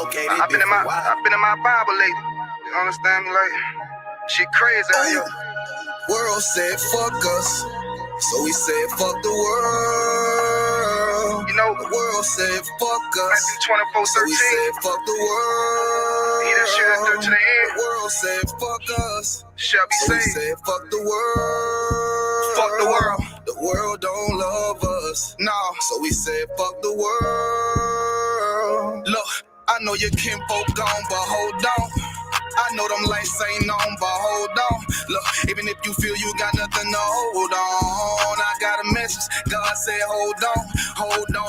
Okay, I've been in my Bible lately. You understand me? Like, shit crazy out here. World said fuck us, so we said fuck the world. You know, the world said fuck us, 24/13. so we said fuck the world. Yeah, that shit until to the end. The world said fuck us, Shall be so we saved. said fuck the world. Fuck the world. The world don't love us, no. So we said fuck the world. Look, I know your kinfolk gone, but hold on. I know them lights ain't on, but hold on. Look, even if you feel you got nothing to hold on, I got a message. God said hold on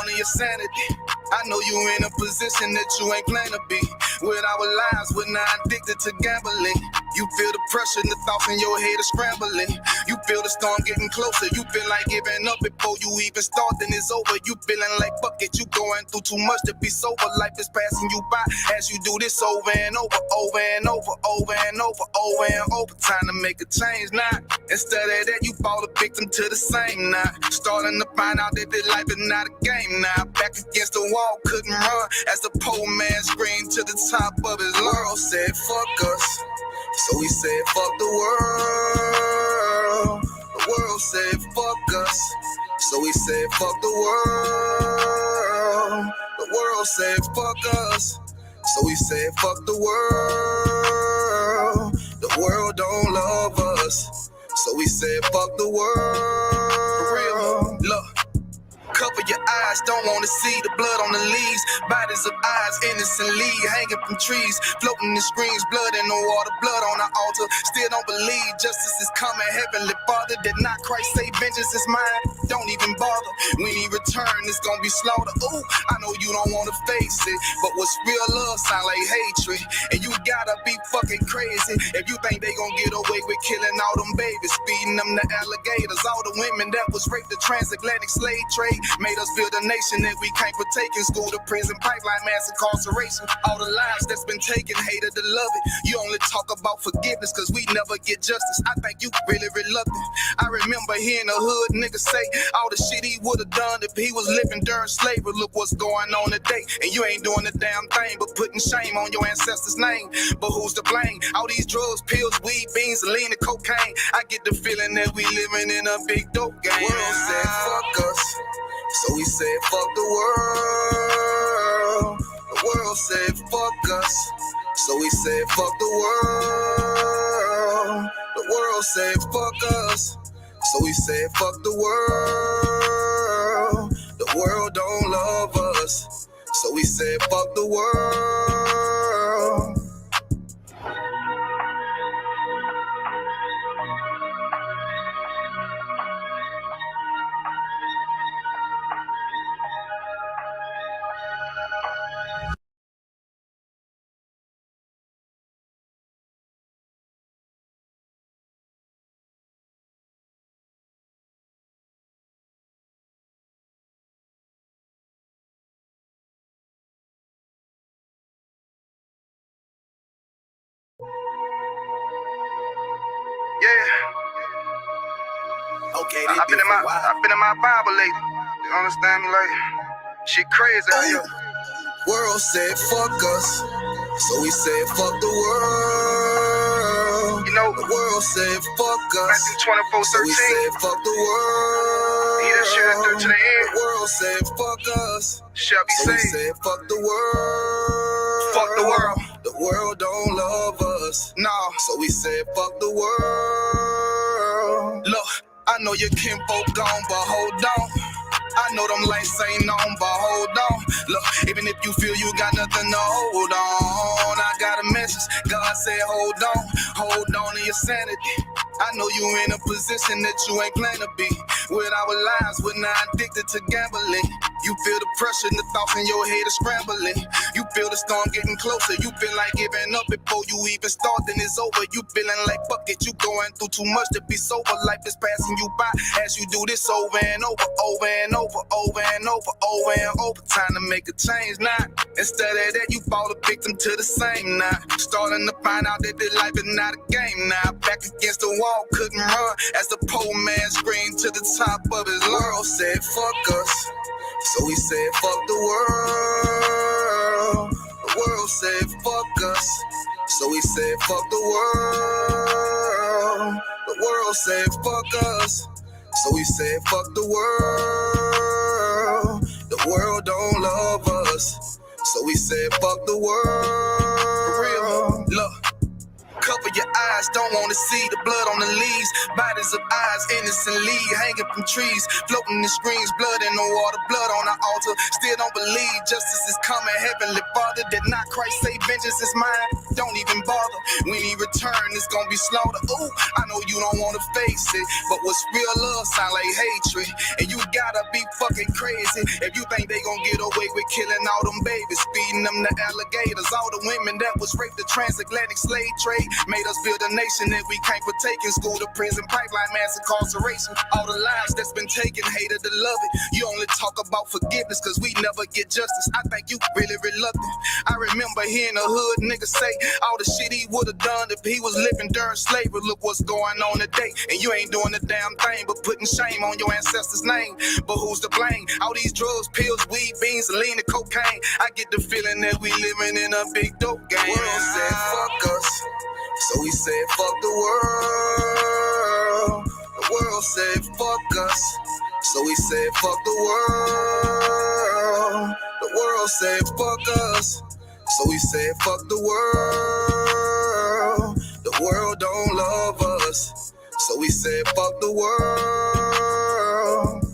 to your sanity. I know you in a position that you ain't planned to be. With our lives, we're not addicted to gambling. You feel the pressure and the thoughts in your head are scrambling. You feel the storm getting closer. You feel like giving up before you even start, then it's over. You feeling like fuck it, you going through too much to be sober. Life is passing you by as you do this over and over, over and over, over and over, over and over. Time to make a change now. Instead of that, you fall a victim to the same now. Starting to find out that this life is not a game now. Back against the wall, couldn't run as the poor man screamed to the top of his lungs. World said fuck us, so we said fuck the world. The world said fuck us, so we said fuck the world. The world said fuck us, so we said fuck the world. The world don't love us, so we said fuck the world. For real, look. Cover your eyes, don't wanna see the blood on the leaves. Bodies of eyes innocently hanging from trees, floating in screams, blood in the water, blood on the altar. Still don't believe justice is coming. Heavenly Father, did not Christ say vengeance is mine? Don't even bother. When he return, it's gonna be slaughter. Ooh, I know you don't wanna face it, but what's real love sound like hatred. And you gotta be fucking crazy if you think they gonna get away with killing all them babies, feeding them to alligators. All the women that was raped, the transatlantic slave trade made us build a nation that we can't partake in. School to prison pipeline, mass incarceration. All the lives that's been taken, hated to love it. You only talk about forgiveness cause we never get justice. I think you really reluctant. I remember hearing a hood nigga say all the shit he would've done if he was living during slavery. Look what's going on today, and you ain't doing a damn thing but putting shame on your ancestors' name. But who's to blame? All these drugs, pills, weed, beans, lean, and cocaine. I get the feeling that we living in a big dope game. World said fuck us, so we said fuck the world. The world said fuck us, so we said fuck the world. The world said fuck us, so we said fuck the world. The world don't love us, so we said fuck the world. Yeah. Okay, I've been in my Bible lately. You understand me? Like, shit crazy out here. World said fuck us, so we said fuck the world. You know, the world said fuck us, 24/13. so we said fuck the world. Yeah, that shit until to the end. The world said fuck us, Shall be so we saved. said fuck the world. Fuck the world. The world don't love us, no. So we said fuck the world. Look, I know your kinfolk gone, but hold on. I know them lights ain't on, but hold on. Look, even if you feel you got nothing to hold on, I got a message. God said hold on to your sanity. I know you in a position that you ain't planned to be. With our lives, we're not addicted to gambling. You feel the pressure and the thoughts in your head are scrambling. You feel the storm getting closer. You feel like giving up before you even start, then it's over. You feeling like fuck it, you going through too much to be sober. Life is passing you by as you do this over and over, over and over, over and over, over and over. Time to make a change now. Instead of that, you fall a victim to the same now. Starting to find out that this life is not a game now. Back against the wall, couldn't run as the poor man screamed to the top of his lungs. World said fuck us, so we said fuck the world. The world So we said, fuck the world. The world said, fuck us. So we said, fuck the world. The world don't love us. So we said, fuck the world. For real. Look. Cover your eyes, don't wanna see the blood on the leaves. Bodies of eyes innocently hanging from trees, floating in screens, blood in the water, blood on the altar. Still don't believe justice is coming. Heavenly Father, did not Christ say vengeance is mine? Don't even bother. When he return, it's gonna be slaughter. Ooh, I know you don't wanna face it, but what's real love sound like hatred. And you gotta be fucking crazy if you think they gonna get away with killing all them babies, feeding them to alligators. All the women that was raped, the transatlantic slave trade made us build a nation that we can't partake in. School to prison, pipeline, mass incarceration. All the lives that's been taken, hated to love it. You only talk about forgiveness cause we never get justice. I think you really reluctant. I remember hearing a hood nigga say all the shit he would have done if he was living during slavery. Look what's going on today, and you ain't doing a damn thing but putting shame on your ancestors' name. But who's to blame? All these drugs, pills, weed, beans, lean, and cocaine. I get the feeling that we living in a big dope game. The world said fuck us. So we said, fuck the world. The world said, fuck us. So we said, fuck the world. The world said, fuck us. So we said, fuck the world. The world don't love us. So we said, fuck the world.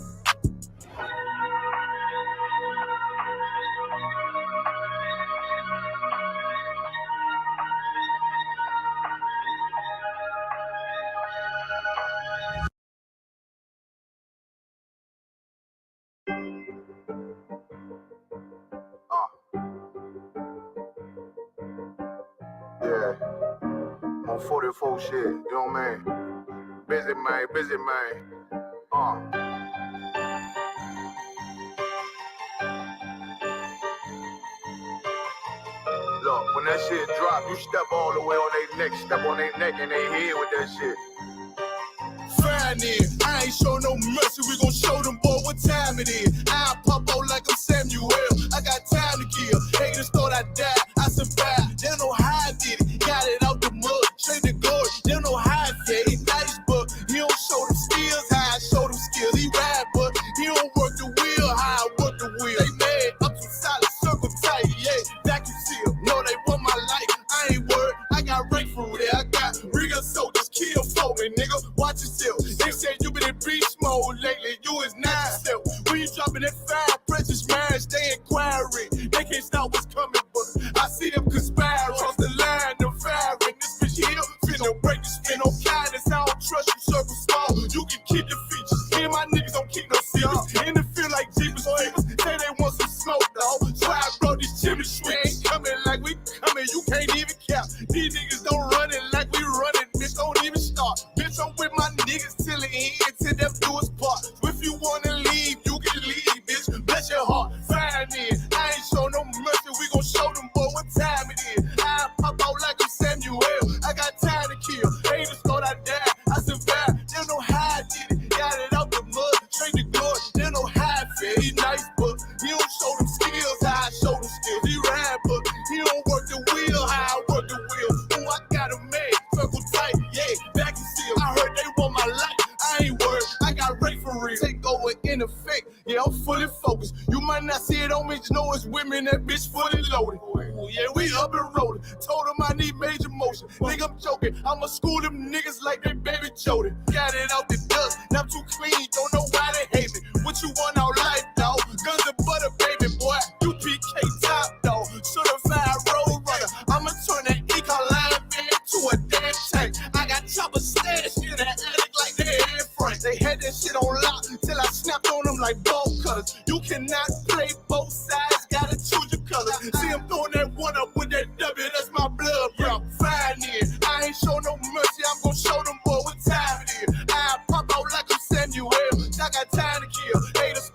Yeah, on 44 shit, you know what I mean? Busy man, busy man. Look, when that shit drop, you step all the way on their neck, step on their neck and they head with that shit. Fine then, I ain't show no mercy, we gon' show them boy what time it is. I pop out like I'm Samuel, I got time to kill. Haters thought I died, I survived. They don't know how I did it, got it out the mud, straight to glory. They don't know how I did it, nice but he don't show them skills, how I show them skills. He ride but he don't work the wheel, how I work the wheel. They mad, up to solid, circle tight, yeah, vacuum seal. No, they want my life, I ain't worried, I got rank for it, I got real soldiers, kill for me, nigga, watch yourself. They said you been in beast mode lately, you is not yourself. When you dropping that fire, precious marriage, they inquiring. They can't stop what's coming, but I see them conspire. Cross the line, them firing. This bitch here, finna break the spin on kindness. I don't trust you, circle small. You can keep your features. Me and my niggas don't keep no secrets. In the field like Jeepers Creepers, say they want some smoke, dog. So I brought these chimney sweeps. Coming like we coming, you can't even count. These niggas don't run it like we running, bitch, don't even start. Bitch, I'm with my niggas till the end, till them do us part. If you wanna leave, you can leave, bitch. Bless your heart, fine then. I ain't show no mercy, we gon' show them boy what time it is. I pop out like I'm Samuel, I got time to kill. Haters thought I died, I survived. They don't know how I did it, got it out the mud, straight to glory. They don't know how I feel. He nice, but he don't show them skills, how I show them skills. He ride, but he don't work the wheel, how I work the wheel. Ooh, I got a man, circle tight, yeah, back and seal. I heard they want my life, I ain't worried, I got rate for real. Take over in effect, yeah, I'm fully focused. You might not see it on me, just know it's women, that bitch fully loaded. Ooh, yeah, we up and rolling. Told them I need major motion. Think I'm joking, I'ma school them niggas like they baby Jody. Got it out the dust, now I'm too clean, don't know why they hate me. What you want out life, dog? Guns and butter, baby boy. UPK top, dog. Certified road runner. I'ma turn that eco-line van to a damn tank. I got chopper stashed in the attic like they had Frank. They had that shit on lock till I snapped on them like ball cutters. You cannot play both sides, gotta choose your colors. See I'm throwing that one up with that W, that's my blood, bro. Fine in. I ain't show no mercy, I'm gon' show them boy what time it is. I pop out like I'm Samuel, I got time to kill. Haters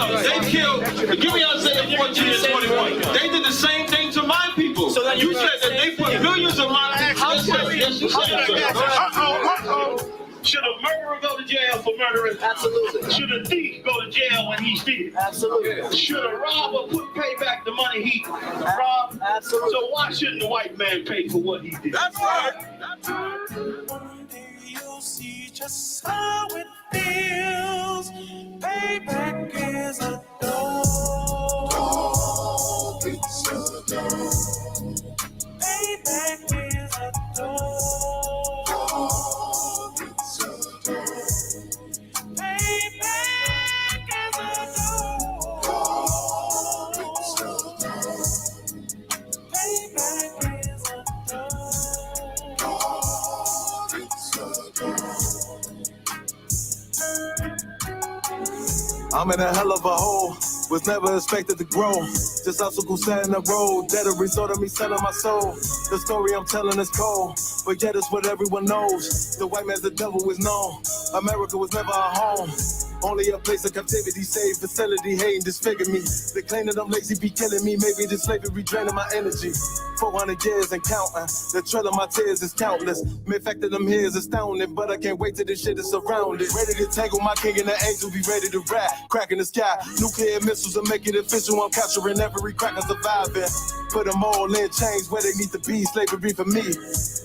They killed, give me Isaiah 14 and 21. They did the same thing to my people. So you said that they put millions of my actions. Yes, you said. Should a murderer go to jail for murdering? Absolutely. Should a thief go to jail when he steals? Absolutely. Should a robber pay back the money he robbed? Absolutely. So why shouldn't the white man pay for what he did? That's right. That's right. One day you'll see just how it feels. Payback is a door. Payback is a door. I'm in a hell of a hole, was never expected to grow. Just obstacles set in the road, that a result of me selling my soul. The story I'm telling is cold, but yet it's what everyone knows. The white man's the devil is known. America was never a home, only a place of captivity, safe facility, hating, disfigure me. They claim that I'm lazy, be killing me. Maybe the slavery draining my energy. 400 years and counting. The trail of my tears is countless. The fact that I'm here is astounding, but I can't wait till this shit is surrounded. Ready to tangle my king and the angel, be ready to rap. Crack in the sky, nuclear missiles will make it official. I'm capturing every cracker surviving. Put them all in chains where they need to be. Slavery for me.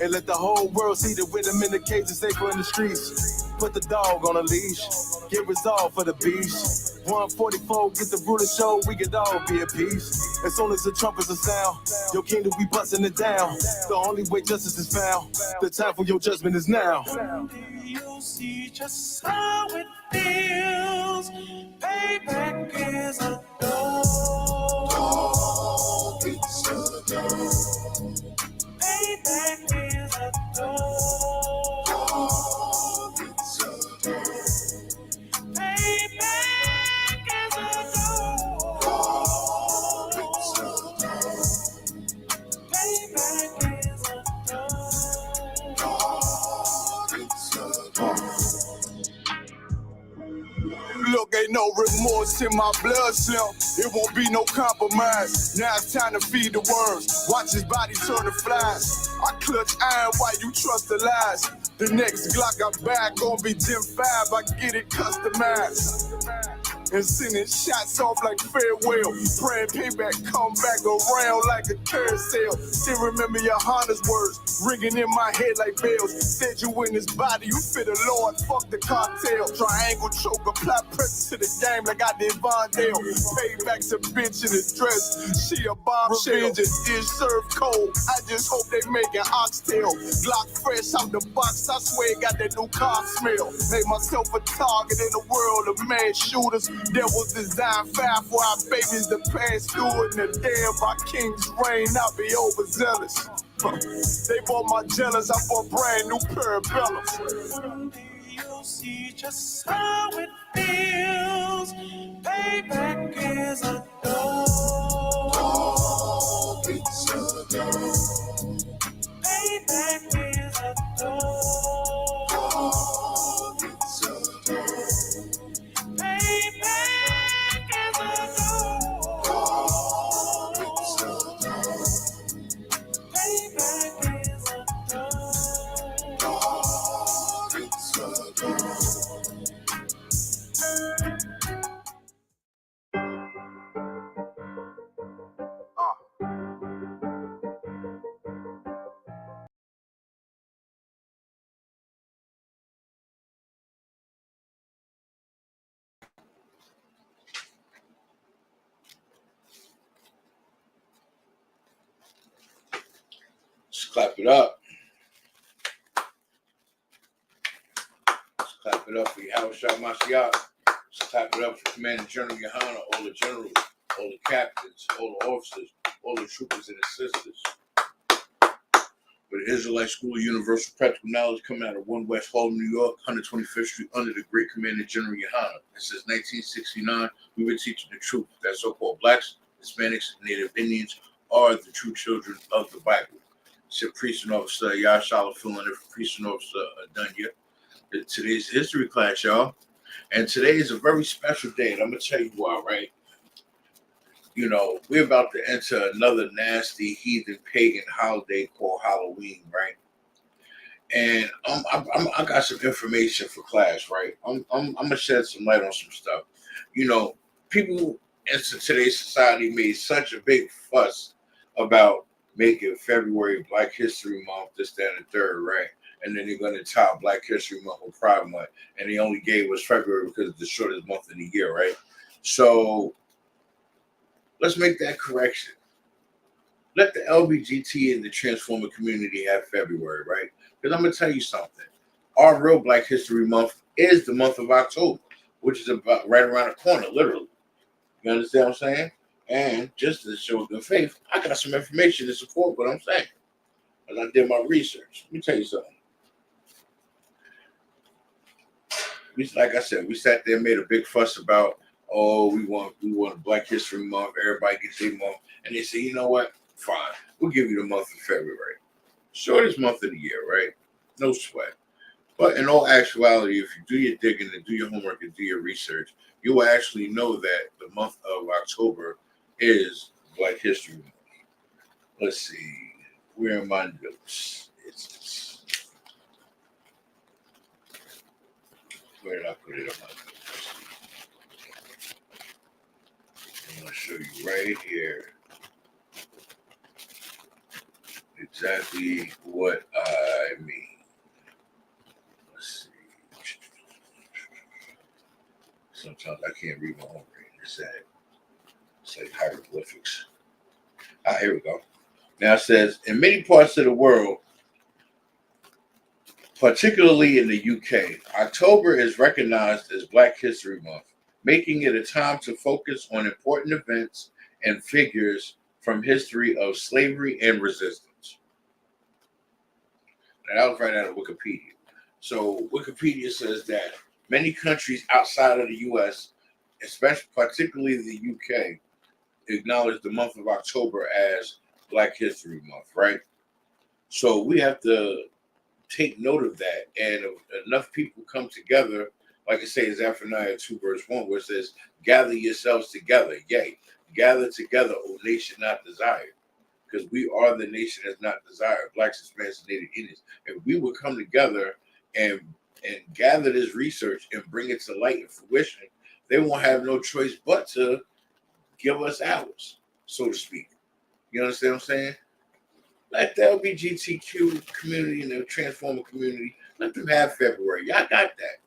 And let the whole world see that with them in the cage and safer in the streets. Put the dog on a leash. Get resolved for the beast. 144, get the ruler show, we could all be at peace. As soon as the trumpets are sound, your kingdom we busting it down. The only way justice is found, the time for your judgment is now. You'll see just how it feels. Payback is a door. Payback is a door. Look, ain't no remorse in my blood slim. It won't be no compromise. Now it's time to feed the worms. Watch his body turn to flies. I clutch iron while you trust the lies. The next Glock I back gonna be Gen 5. I get it customized. And sending shots off like farewell. Praying payback come back around like a carousel. Still remember YAHANNA's words ringing in my head like bells. Said you in this body, you fit the Lord, fuck the cartel. Triangle choke, apply pressure to the game like I did Vondale. Payback's a bitch in a dress, she a bombshell. Revenge is served cold, I just hope they make an oxtail. Glock fresh out the box, I swear it got that new car smell. Made myself a target in the world of mad shooters. There was design 5 for our babies to pass through. In the day of our king's reign, I'll be overzealous. They bought my jealous, I bought brand new parabellums. You'll see just how it feels. Payback is a door. Payback is a door. Let's clap it up. Let's clap it up for Yahawashi Mashiach. Let's clap it up for Commander General YAHANNA, all the generals, all the captains, all the officers, all the troopers and assistants. With the Israelite School of Universal Practical Knowledge coming out of 1 West Harlem, New York, 125th Street, under the great Commander General YAHANNA. And since 1969, we've been teaching the truth that so-called blacks, Hispanics, and Native Indians are the true children of the Bible. Said Priest and Officer Yashala filling in for Priest and Officer Dunya. Today's history class, y'all. And today is a very special day, and I'm going to tell you why, right? You know, we're about to enter another nasty, heathen, pagan holiday called Halloween, right? And I got some information for class, right? I'm gonna shed some light on some stuff. You know, people in today's society made such a big fuss about making February Black History Month, this, that, and the third, right? And then they're gonna tie Black History Month with Pride Month, and they only gave us February because it's the shortest month of the year, right? So let's make that correction. Let the LBGT and the Transformer community have February, right? Because I'm going to tell you something. Our real Black History Month is the month of October, which is about right around the corner, literally. You understand what I'm saying? And just to show good faith, I got some information to support what I'm saying. As I did my research. Let me tell you something. Like I said, we sat there and made a big fuss about, oh, we want a Black History Month. Everybody gets their month. And they say, you know what? Fine. We'll give you the month of February. Shortest month of the year, right? No sweat. But in all actuality, if you do your digging and do your homework and do your research, you will actually know that the month of October is Black History Month. Let's see. Where are my notes? Where did I put it on my notes? I'm going to show you right here exactly what I mean. Let's see. Sometimes I can't read my own writing. It's like hieroglyphics. Here we go. Now it says, in many parts of the world, particularly in the UK, October is recognized as Black History Month, making it a time to focus on important events and figures from history of slavery and resistance. Now, that was right out of Wikipedia. So Wikipedia says that many countries outside of the US, especially particularly the UK, acknowledge the month of October as Black History Month, right? So we have to take note of that. And if enough people come together, like I say, Zephaniah 2 verse 1, where it says, gather yourselves together, yea, gather together, O nation not desired. Because we are the nation that's not desired, Blacks, Hispanics, and Native Indians. If we would come together and gather this research and bring it to light and fruition, they won't have no choice but to give us ours, so to speak. You understand what I'm saying? Let the LGBTQ community and the Transformer community, let them have February. Y'all got that.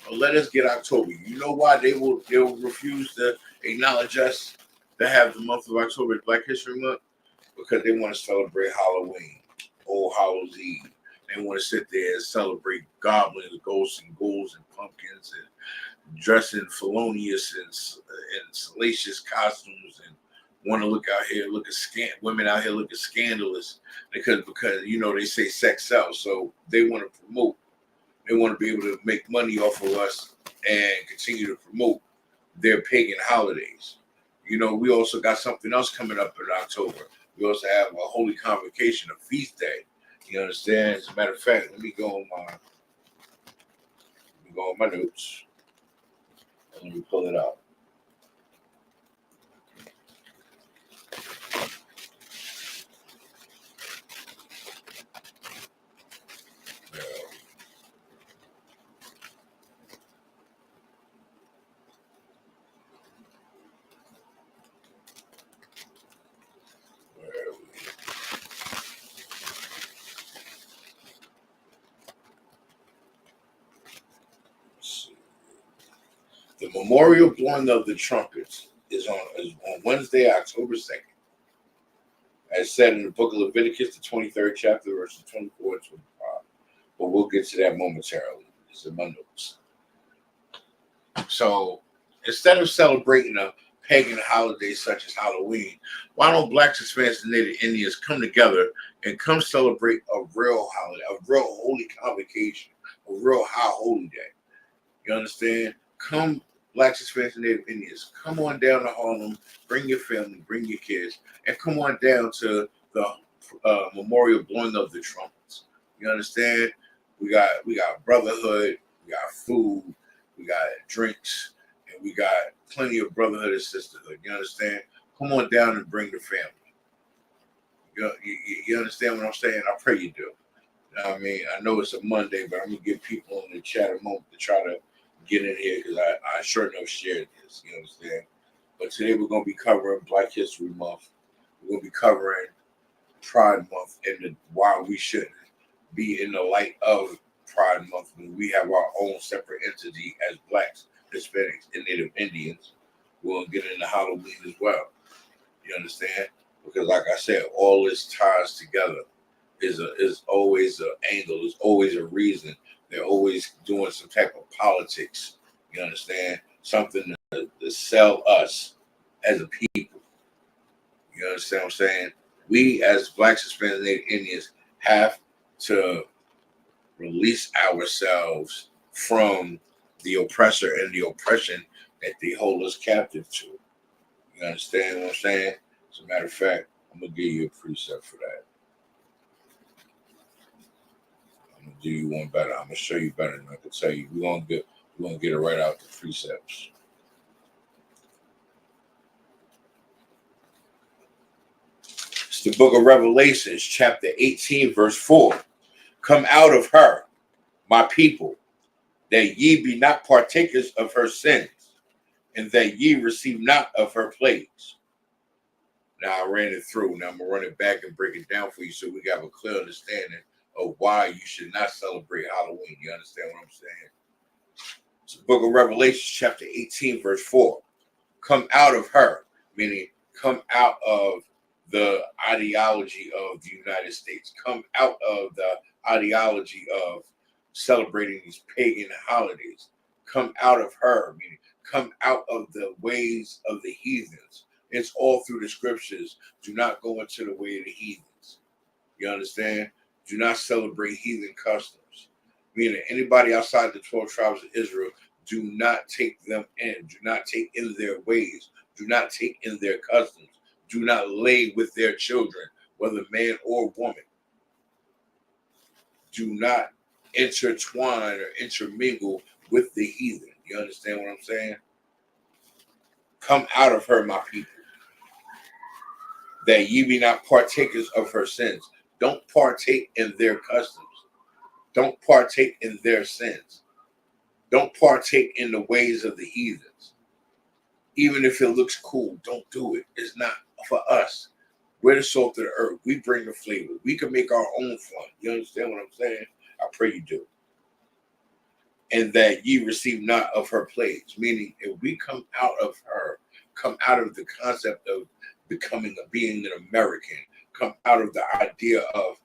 Or let us get October. You know why they will refuse to acknowledge us to have the month of October as Black History Month? Because they want to celebrate Halloween, All Hallows Eve. They want to sit there and celebrate goblins, ghosts, and ghouls, and pumpkins, and dress in felonious and salacious costumes, and want to look out here, women out here looking scandalous because you know they say sex sells, so they want to promote. They want to be able to make money off of us and continue to promote their pagan holidays. You know, we also got something else coming up in October. We also have a holy convocation, a feast day. You understand? As a matter of fact, let me go on my notes. Let me pull it out. The memorial blowing of the trumpets is on Wednesday, October 2nd. As said in the book of Leviticus, the 23rd chapter, verses 24 and 25. But we'll get to that momentarily. It's in my notes. So instead of celebrating a pagan holiday such as Halloween, why don't Blacks, Hispanics, and Native Indians come together and come celebrate a real holiday, a real holy convocation, a real high holy day? You understand? Come, Blacks, Hispanics, and Native Indians, come on down to Harlem, bring your family, bring your kids, and come on down to the memorial blowing of the trumpets. You understand? We got brotherhood, we got food, we got drinks, and we got plenty of brotherhood and sisterhood. You understand? Come on down and bring the family. You understand what I'm saying? I pray you do. You know what I mean? I know it's a Monday, but I'm going to give people in the chat a moment to try to get in here because I sure enough shared this. You understand? But today we're going to be covering Black History Month. We're going to be covering Pride Month and why we shouldn't be in the light of Pride Month when we have our own separate entity as Blacks, Hispanics, and Native Indians. We'll get into Halloween as well. You understand? Because like I said, all this ties together. Is always an angle. There's always a reason. They're always doing some type of politics. You understand? Something to sell us as a people. You understand what I'm saying? We as Blacks, Hispanics, and Native Indians have to release ourselves from the oppressor and the oppression that they hold us captive to. You understand what I'm saying? As a matter of fact, I'm going to give you a precept for that. I'm gonna do you one better. I'm gonna show you better than I can tell you. We're gonna get it right out the precepts. It's the book of Revelations, chapter 18, verse 4. Come out of her, my people, that ye be not partakers of her sins, and that ye receive not of her plagues. Now I ran it through. Now I'm gonna run it back and break it down for you so we have a clear understanding of why you should not celebrate Halloween. You understand what I'm saying? It's the book of Revelation, chapter 18, verse 4. Come out of her, meaning come out of the ideology of the United States. Come out of the ideology of celebrating these pagan holidays. Come out of her, meaning come out of the ways of the heathens. It's all through the scriptures. Do not go into the way of the heathens. You understand? Do not celebrate heathen customs. Meaning anybody outside the 12 tribes of Israel, do not take them in. Do not take in their ways. Do not take in their customs. Do not lay with their children, whether man or woman. Do not intertwine or intermingle with the heathen. You understand what I'm saying? Come out of her, my people, that ye be not partakers of her sins. Don't partake in their customs. Don't partake in their sins. Don't partake in the ways of the heathens. Even if it looks cool, don't do it. It's not for us. We're the salt of the earth. We bring the flavor. We can make our own fun. You understand what I'm saying? I pray you do. And that ye receive not of her plagues. Meaning, if we come out of her, come out of the concept of being an American, come out of the idea of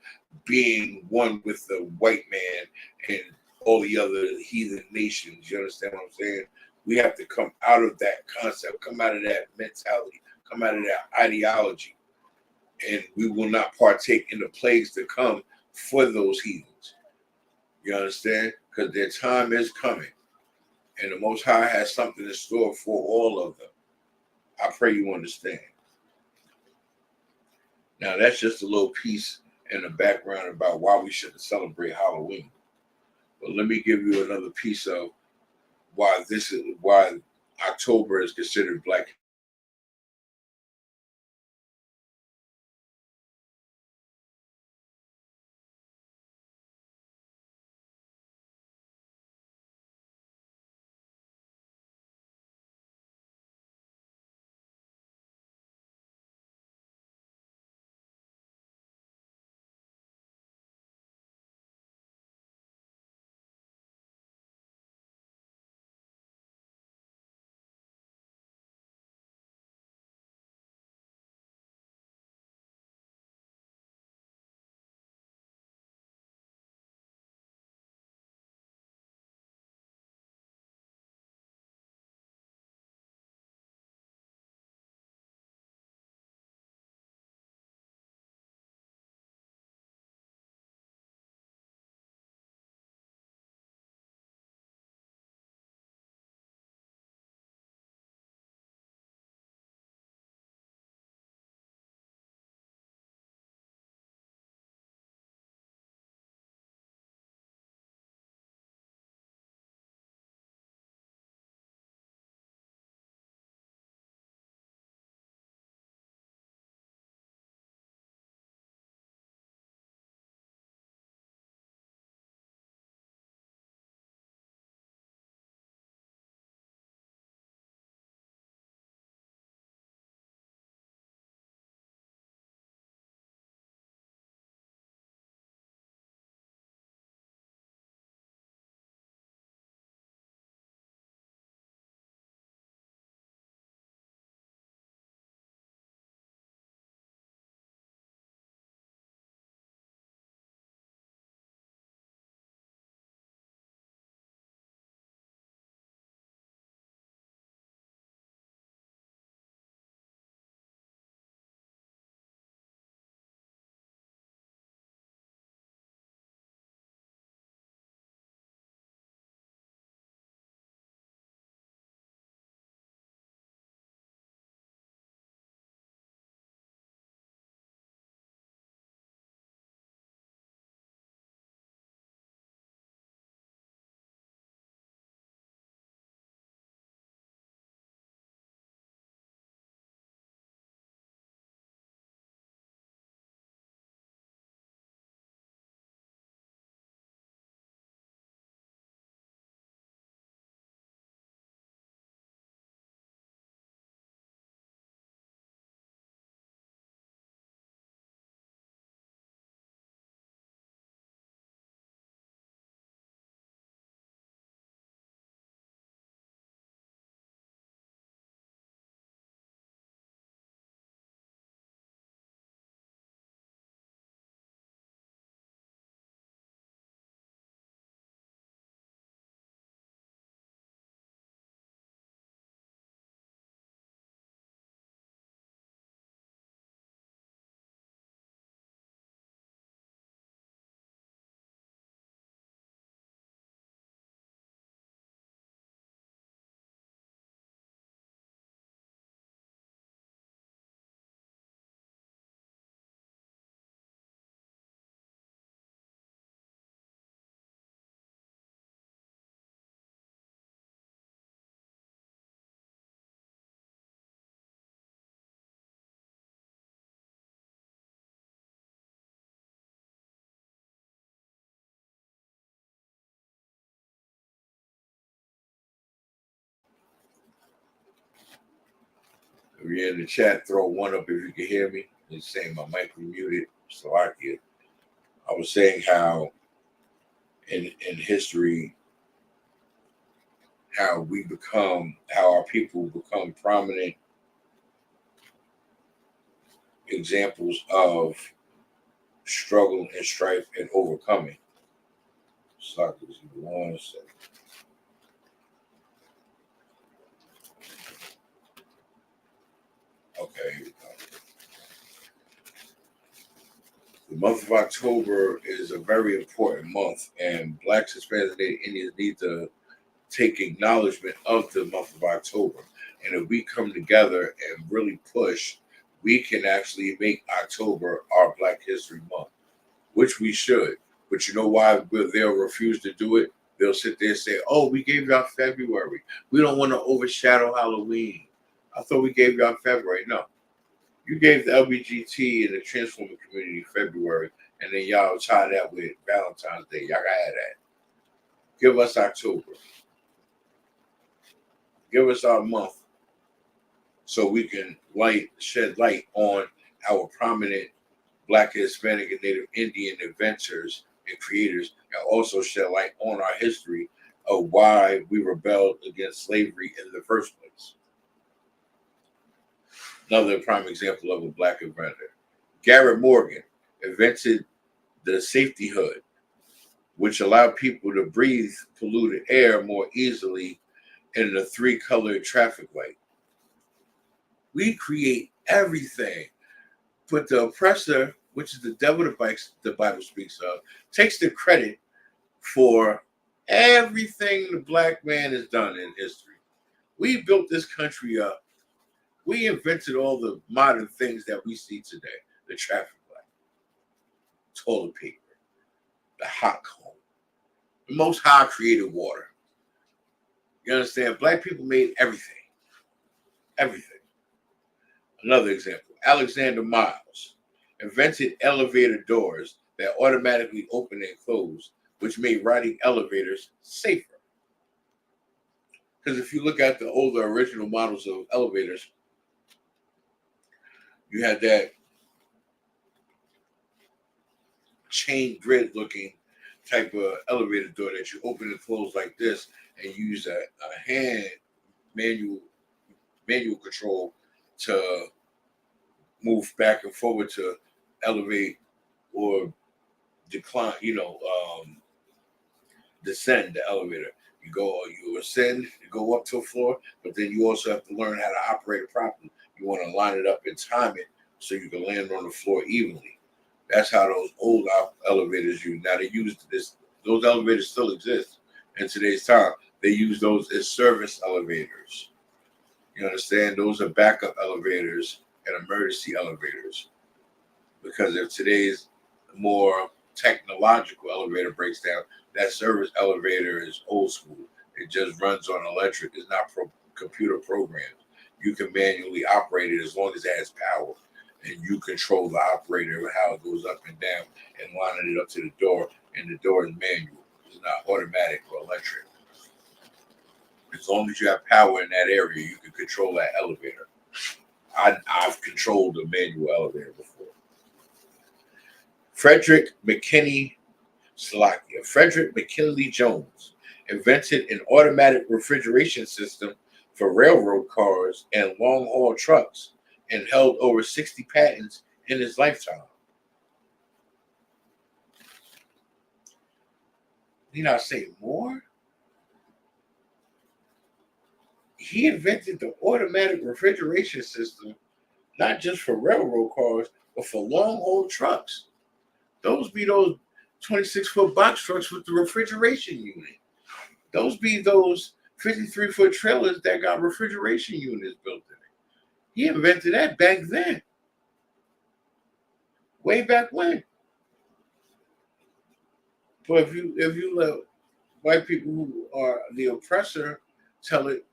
being one with the white man and all the other heathen nations. You understand what I'm saying? We have to come out of that concept, come out of that mentality, come out of that ideology. And we will not partake in the plagues that come for those heathens. You understand? Because their time is coming. And the Most High has something in store for all of them. I pray you understand. Now, that's just a little piece in the background about why we shouldn't celebrate Halloween. But let me give you another piece of why October is considered Black. If you're in the chat, throw one up if you can hear me. It's saying my mic was muted. Slovakia. I was saying how in history, how our people become prominent examples of struggle and strife and overcoming. So, one second. Okay, here we go. The month of October is a very important month, and Blacks, Hispanics, and Native Indians need to take acknowledgement of the month of October. And if we come together and really push, we can actually make October our Black History Month, which we should. But you know why they'll refuse to do it? They'll sit there and say, oh, we gave y'all February. We don't want to overshadow Halloween. I thought we gave y'all February. No. You gave the LBGT and the Transformer community February, and then y'all tie that with Valentine's Day. Y'all got that. Give us October. Give us our month so we can shed light on our prominent Black, Hispanic, and Native Indian inventors and creators, and also shed light on our history of why we rebelled against slavery in the first place. Another prime example of a Black inventor. Garrett Morgan invented the safety hood, which allowed people to breathe polluted air more easily in the 3-colored traffic light. We create everything, but the oppressor, which is the devil the Bible speaks of, takes the credit for everything the Black man has done in history. We built this country up. We invented all the modern things that we see today. The traffic light, toilet paper, the hot comb, the most high created water. You understand? Black people made everything. Everything. Another example, Alexander Miles invented elevator doors that automatically open and close, which made riding elevators safer. Because if you look at the older original models of elevators, you had that chain grid looking type of elevator door that you open and close like this, and use a hand manual control to move back and forward to elevate or decline, descend the elevator. You ascend, you go up to a floor, but then you also have to learn how to operate it properly. You want to line it up and time it so you can land on the floor evenly. That's how those old elevators use. Now they use this. Those elevators still exist in today's time. They use those as service elevators. You understand? Those are backup elevators and emergency elevators. Because if today's more technological elevator breaks down, that service elevator is old school. It just runs on electric. It's not computer programmed. You can manually operate it as long as it has power, and you control the operator, how it goes up and down, and lining it up to the door. And the door is manual. It's not automatic or electric. As long as you have power in that area, you can control that elevator. I've controlled a manual elevator before. Frederick McKinley Jones invented an automatic refrigeration system for railroad cars and long-haul trucks and held over 60 patents in his lifetime. Need I say more? He invented the automatic refrigeration system, not just for railroad cars, but for long-haul trucks. Those be those 26-foot box trucks with the refrigeration unit. Those be those 53-foot trailers that got refrigeration units built in it. He invented that back then. Way back when. But if you let white people who are the oppressor tell it,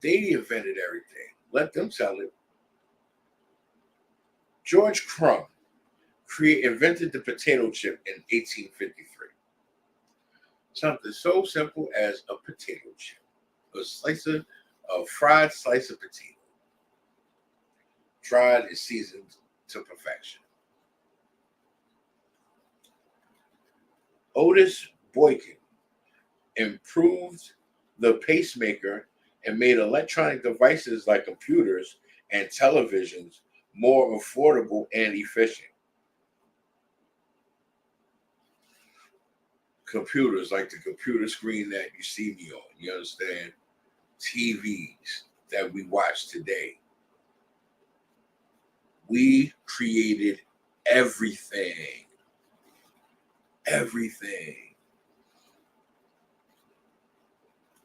they invented everything. Let them tell it. George Crumb invented the potato chip in 1853. Something so simple as a potato chip, a fried slice of potato. tried and seasoned to perfection. Otis Boykin improved the pacemaker and made electronic devices like computers and televisions more affordable and efficient. Computers like the computer screen that you see me on, you understand? TVs that we watch today. We created everything. Everything.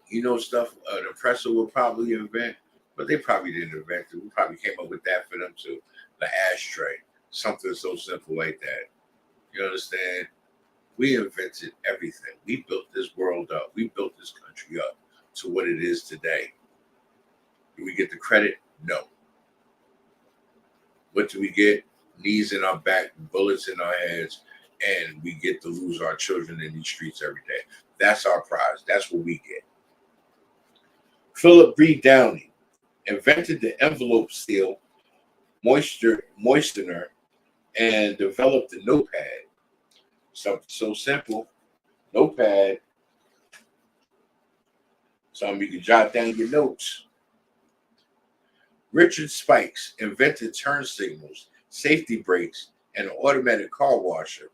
You know, stuff an oppressor would probably invent, but they probably didn't invent it. We probably came up with that for them too. The ashtray, something so simple like that. You understand? We invented everything. We built this world up. We built this country up to what it is today. Do we get the credit? No. What do we get? Knees in our back, bullets in our heads, and we get to lose our children in these streets every day. That's our prize. That's what we get. Philip B. Downey invented the envelope seal moistener and developed the notepad. Something so simple. Notepad. Something you can jot down your notes. Richard Spikes invented turn signals, safety brakes, and an automatic car washer.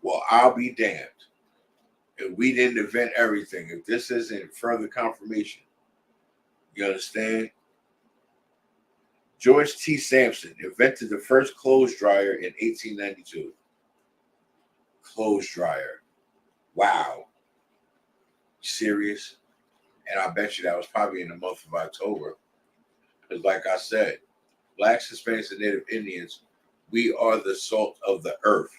Well, I'll be damned if we didn't invent everything. If this isn't further confirmation, you understand? George T. Sampson invented the first clothes dryer in 1892. Clothes dryer. Wow. Serious? And I bet you that was probably in the month of October. Because like I said, Blacks, Hispanics, and Native Indians, we are the salt of the earth.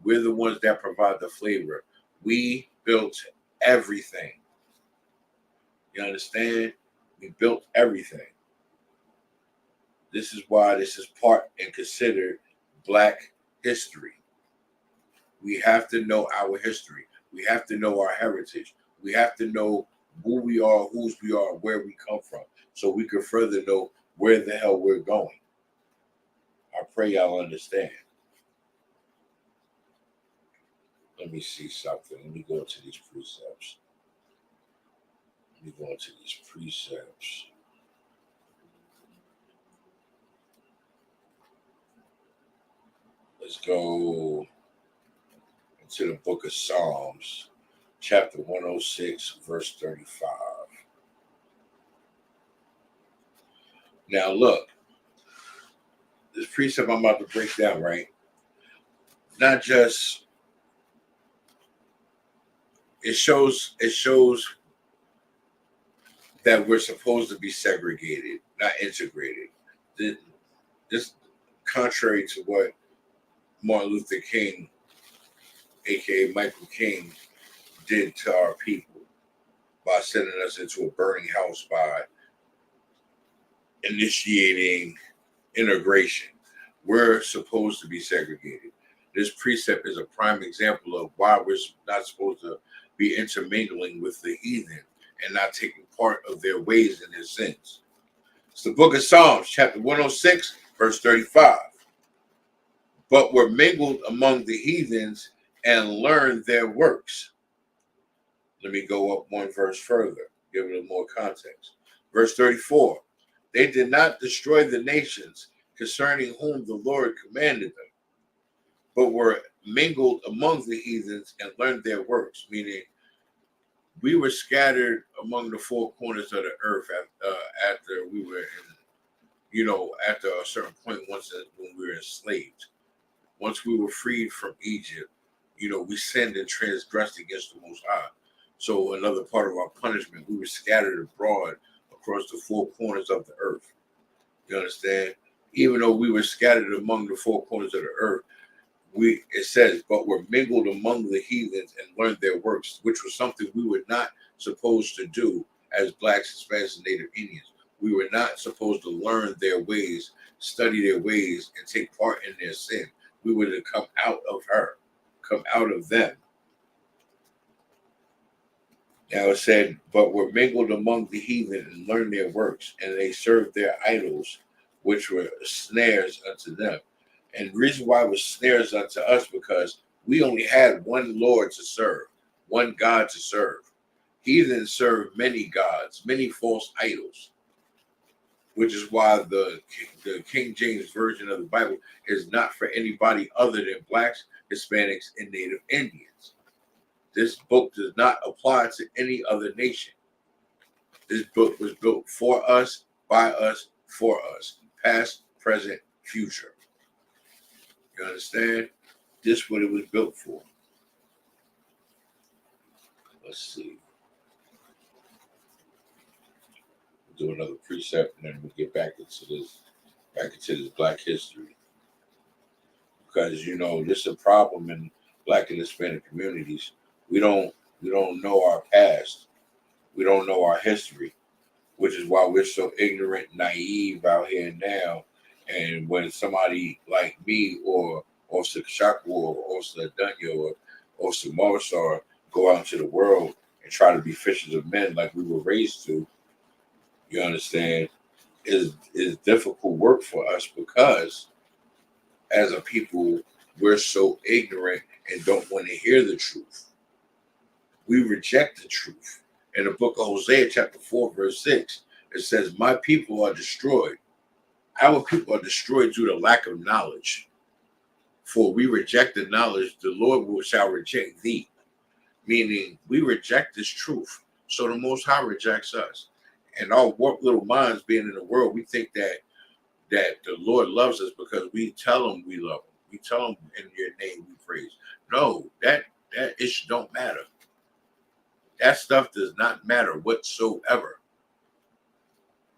We're the ones that provide the flavor. We built everything. You understand? We built everything. This is why this is part and considered Black history. We have to know our history. We have to know our heritage. We have to know who we are, whose we are, where we come from, so we can further know where the hell we're going. I pray y'all understand. Let me see something. Let me go into these precepts. Let's go into the book of Psalms, chapter 106, verse 35. Now look, this precept I'm about to break down, right? Not just, it shows that we're supposed to be segregated, not integrated. This contrary to what Martin Luther King, aka Michael King, did to our people by sending us into a burning house, by initiating integration. We're supposed to be segregated. This precept is a prime example of why we're not supposed to be intermingling with the heathen and not taking part of their ways and their sins. It's the book of Psalms, chapter 106, verse 35. But were mingled among the heathens and learned their works. Let me go up one verse further, give it a more context. Verse 34. They did not destroy the nations concerning whom the Lord commanded them, but were mingled among the heathens and learned their works, meaning we were scattered among the four corners of the earth after we were after a certain point when we were enslaved. Once we were freed from Egypt, we sinned and transgressed against the Most High. So another part of our punishment, we were scattered abroad across the four corners of the earth. You understand? Even though we were scattered among the four corners of the earth, it says, but were mingled among the heathens and learned their works, which was something we were not supposed to do as Blacks, Hispanics, and Native Indians. We were not supposed to learn their ways, study their ways, and take part in their sin. We were to come out of her, come out of them. Now it said, but were mingled among the heathen and learned their works, and they served their idols, which were snares unto them. And the reason why it was snares unto us, because we only had one Lord to serve, one God to serve. Heathen served many gods, many false idols, which is why the King James Version of the Bible is not for anybody other than blacks, Hispanics, and Native Indians. This book does not apply to any other nation. This book was built for us, by us, for us, past, present, future. You understand? This is what it was built for. Let's see. We'll do another precept, and then we'll get back into this Black history. Because this is a problem in Black and Hispanic communities. We don't know our past. We don't know our history, which is why we're so ignorant, naive out here now. And when somebody like me or Shakur or Dunya or Marsar go out into the world and try to be fishers of men like we were raised to, you understand, is difficult work for us, because as a people, we're so ignorant and don't want to hear the truth. We reject the truth. In the book of Hosea, chapter 4, verse 6, it says, my people are destroyed. Our people are destroyed due to lack of knowledge. For we reject the knowledge, the Lord shall reject thee. Meaning, we reject this truth, so the Most High rejects us. And our warped little minds being in the world, we think that the Lord loves us because we tell him we love him. We tell him in your name we praise. No, that issue don't matter. That stuff does not matter whatsoever.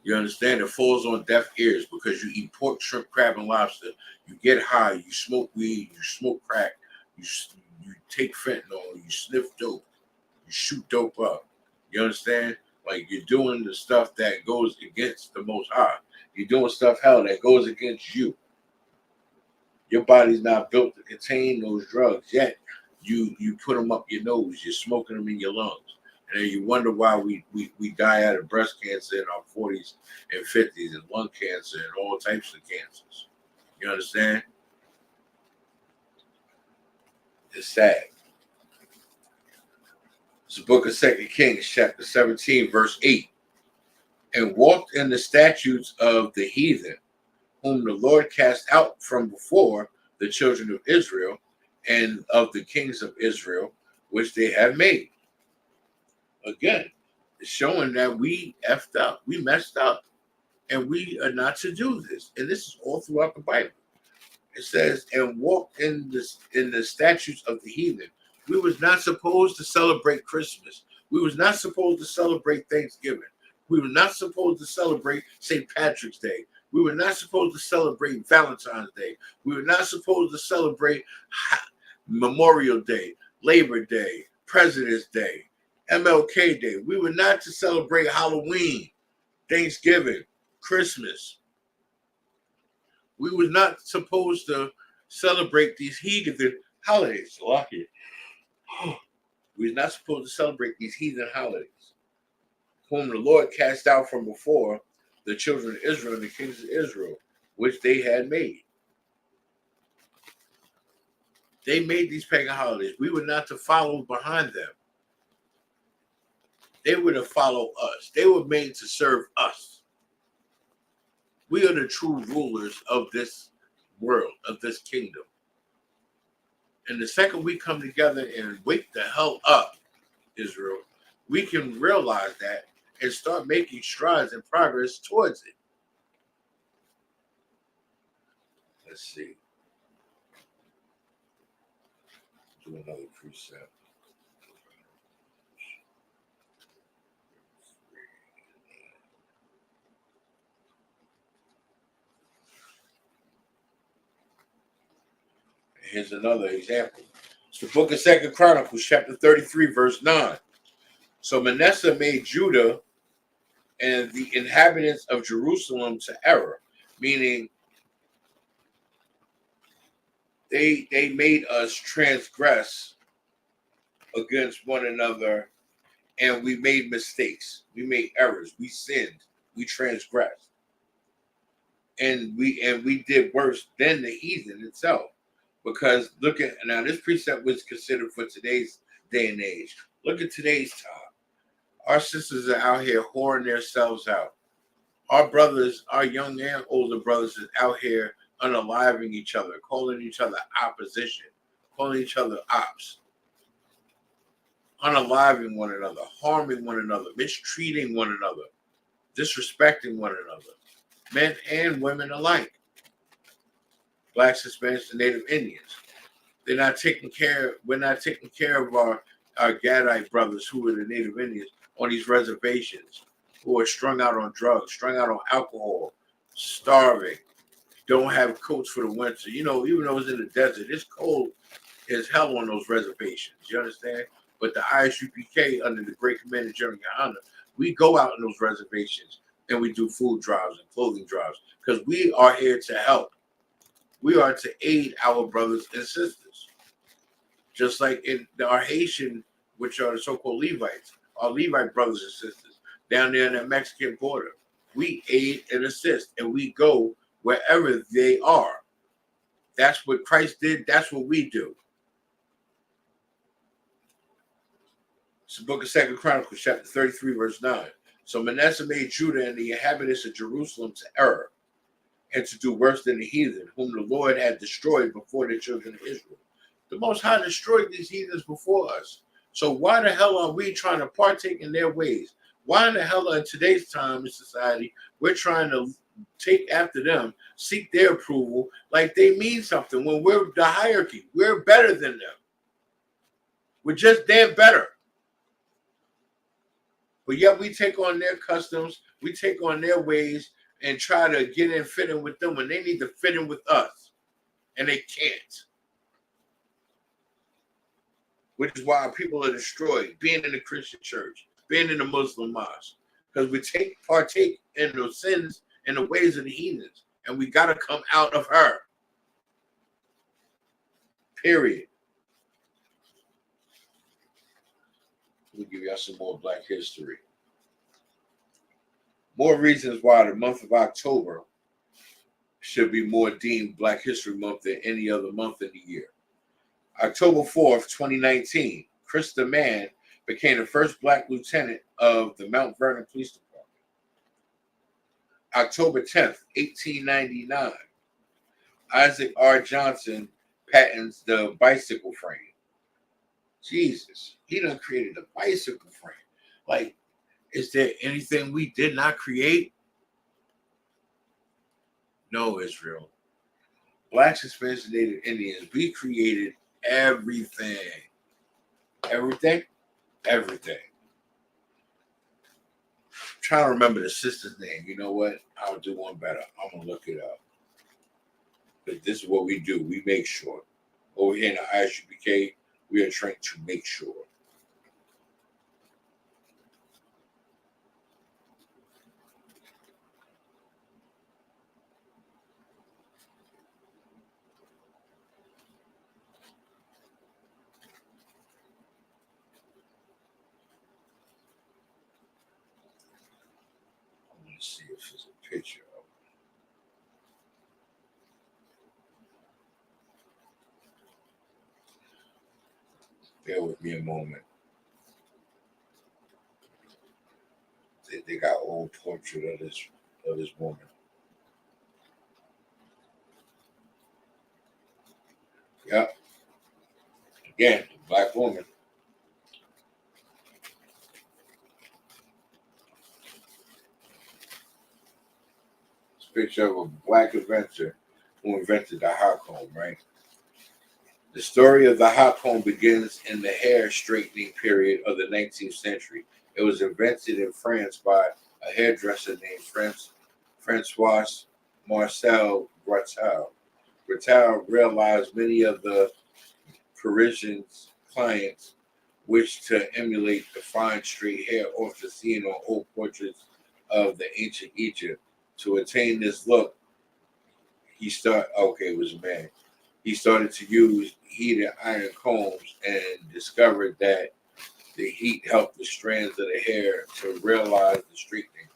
You understand? It falls on deaf ears because you eat pork, shrimp, crab, and lobster. You get high. You smoke weed. You smoke crack. You take fentanyl. You sniff dope. You shoot dope up. You understand? Like, you're doing the stuff that goes against the Most High. You're doing stuff, hell, that goes against you. Your body's not built to contain those drugs, yet you put them up your nose. You're smoking them in your lungs. And then you wonder why we die out of breast cancer in our 40s and 50s and lung cancer and all types of cancers. You understand? It's sad. It's the book of 2 Kings, chapter 17, verse 8. And walked in the statutes of the heathen, whom the Lord cast out from before the children of Israel, and of the kings of Israel, which they have made. Again, it's showing that we effed up, we messed up, and we are not to do this. And this is all throughout the Bible. It says, and walked in the statutes of the heathen. We was not supposed to celebrate Christmas. We was not supposed to celebrate Thanksgiving. We were not supposed to celebrate St. Patrick's Day. We were not supposed to celebrate Valentine's Day. We were not supposed to celebrate Memorial Day, Labor Day, President's Day, MLK Day. We were not to celebrate Halloween, Thanksgiving, Christmas. We were not supposed to celebrate these heathen holidays. Lucky. We were not supposed to celebrate these heathen holidays, whom the Lord cast out from before the children of Israel and the kings of Israel, which they had made. They made these pagan holidays. We were not to follow behind them. They were to follow us. They were made to serve us. We are the true rulers of this world, of this kingdom. And the second we come together and wake the hell up, Israel, we can realize that and start making strides and progress towards it. Let's see. Do another precept. Here's another example. It's the book of 2 Chronicles, chapter 33, verse 9. So Manasseh made Judah and the inhabitants of Jerusalem to error, meaning they made us transgress against one another and we made mistakes. We made errors. We sinned. We transgressed. And we did worse than the heathen itself. Because look at now, this precept was considered for today's day and age. Look at today's time. Our sisters are out here whoring themselves out. Our brothers, our young and older brothers, is out here unaliving each other, calling each other opposition, calling each other ops, unaliving one another, harming one another, mistreating one another, disrespecting one another, men and women alike. Blacks, Hispanics, and Native Indians. We're not taking care of our Gadite brothers who are the Native Indians on these reservations, who are strung out on drugs, strung out on alcohol, starving, don't have coats for the winter. You know, even though it's in the desert, it's cold as hell on those reservations. You understand? But the ISUPK, under the Great Commander General YAHANNA, we go out on those reservations and we do food drives and clothing drives because we are here to help. We are to aid our brothers and sisters. Just like in our Haitian, which are the so-called Levites, our Levite brothers and sisters down there in that Mexican border. We aid and assist, and we go wherever they are. That's what Christ did. That's what we do. It's the book of 2 Chronicles, chapter 33, verse 9. So Manasseh made Judah and the inhabitants of Jerusalem to err and to do worse than the heathen, whom the Lord had destroyed before the children of Israel. The Most High destroyed these heathens before us. So why the hell are we trying to partake in their ways? Why in the hell in today's time in society, we're trying to take after them, seek their approval like they mean something when we're the hierarchy. We're better than them. We're just damn better. But yet we take on their customs, we take on their ways and try to get in, fit in with them when they need to fit in with us. And they can't. Which is why people are destroyed, being in the Christian church, being in the Muslim mosque. Because we partake in those sins and the ways of the heathens. And we got to come out of her. Period. We'll give y'all some more Black history. More reasons why the month of October should be more deemed Black History Month than any other month in the year. October 4th, 2019, Krista Mann became the first Black lieutenant of the Mount Vernon Police Department. October 10th, 1899, Isaac R. Johnson patents the bicycle frame. Jesus, he done created a bicycle frame. Like, is there anything we did not create? No, Israel. Blacks, Hispanics, and Native Indians, we created everything. Everything? Everything. I'm trying to remember the sister's name. You know what? I'll do one better. I'm going to look it up. But this is what we do. We make sure. Over here in the ISUPK, we are trained to make sure. See if there's a picture of it. Bear with me a moment. They got old portrait of this woman. Yep. Again, Black woman. Picture of a Black inventor who invented the hot comb, right? The story of the hot comb begins in the hair straightening period of the 19th century. It was invented in France by a hairdresser named Francois Marcel Grattal. Grattal realized many of the Parisian clients wished to emulate the fine straight hair often seen on old portraits of the ancient Egypt. To attain this look, it was a man. He started to use heated iron combs and discovered that The heat helped the strands of the hair to realize the straightening.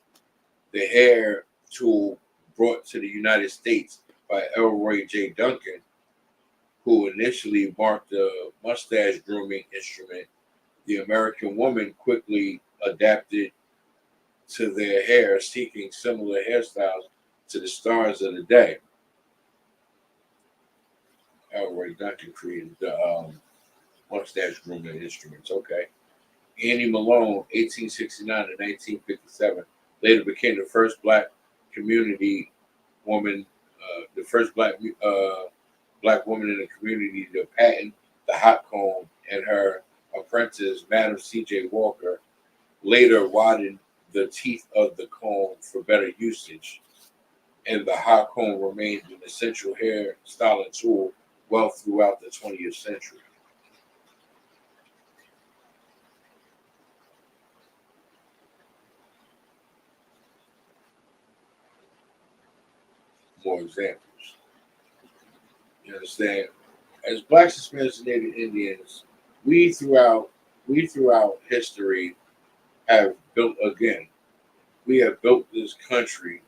The hair tool brought to the United States by Elroy J. Duncan, who initially marked the mustache grooming instrument, the American woman quickly adapted to their hair, seeking similar hairstyles to the stars of the day. Elroy Duncan created the mustache grooming instruments. Okay. Annie Malone, 1869 to 1957, later became the first black community woman, the first black woman in the community to patent the hot comb, and her apprentice, Madam C.J. Walker, later widened the teeth of the comb for better usage, and the hot comb remained an essential hair styling tool well throughout the 20th century. More examples. You understand? As Blacks, Hispanics, and Native Indians, we throughout history have built again. We have built this country,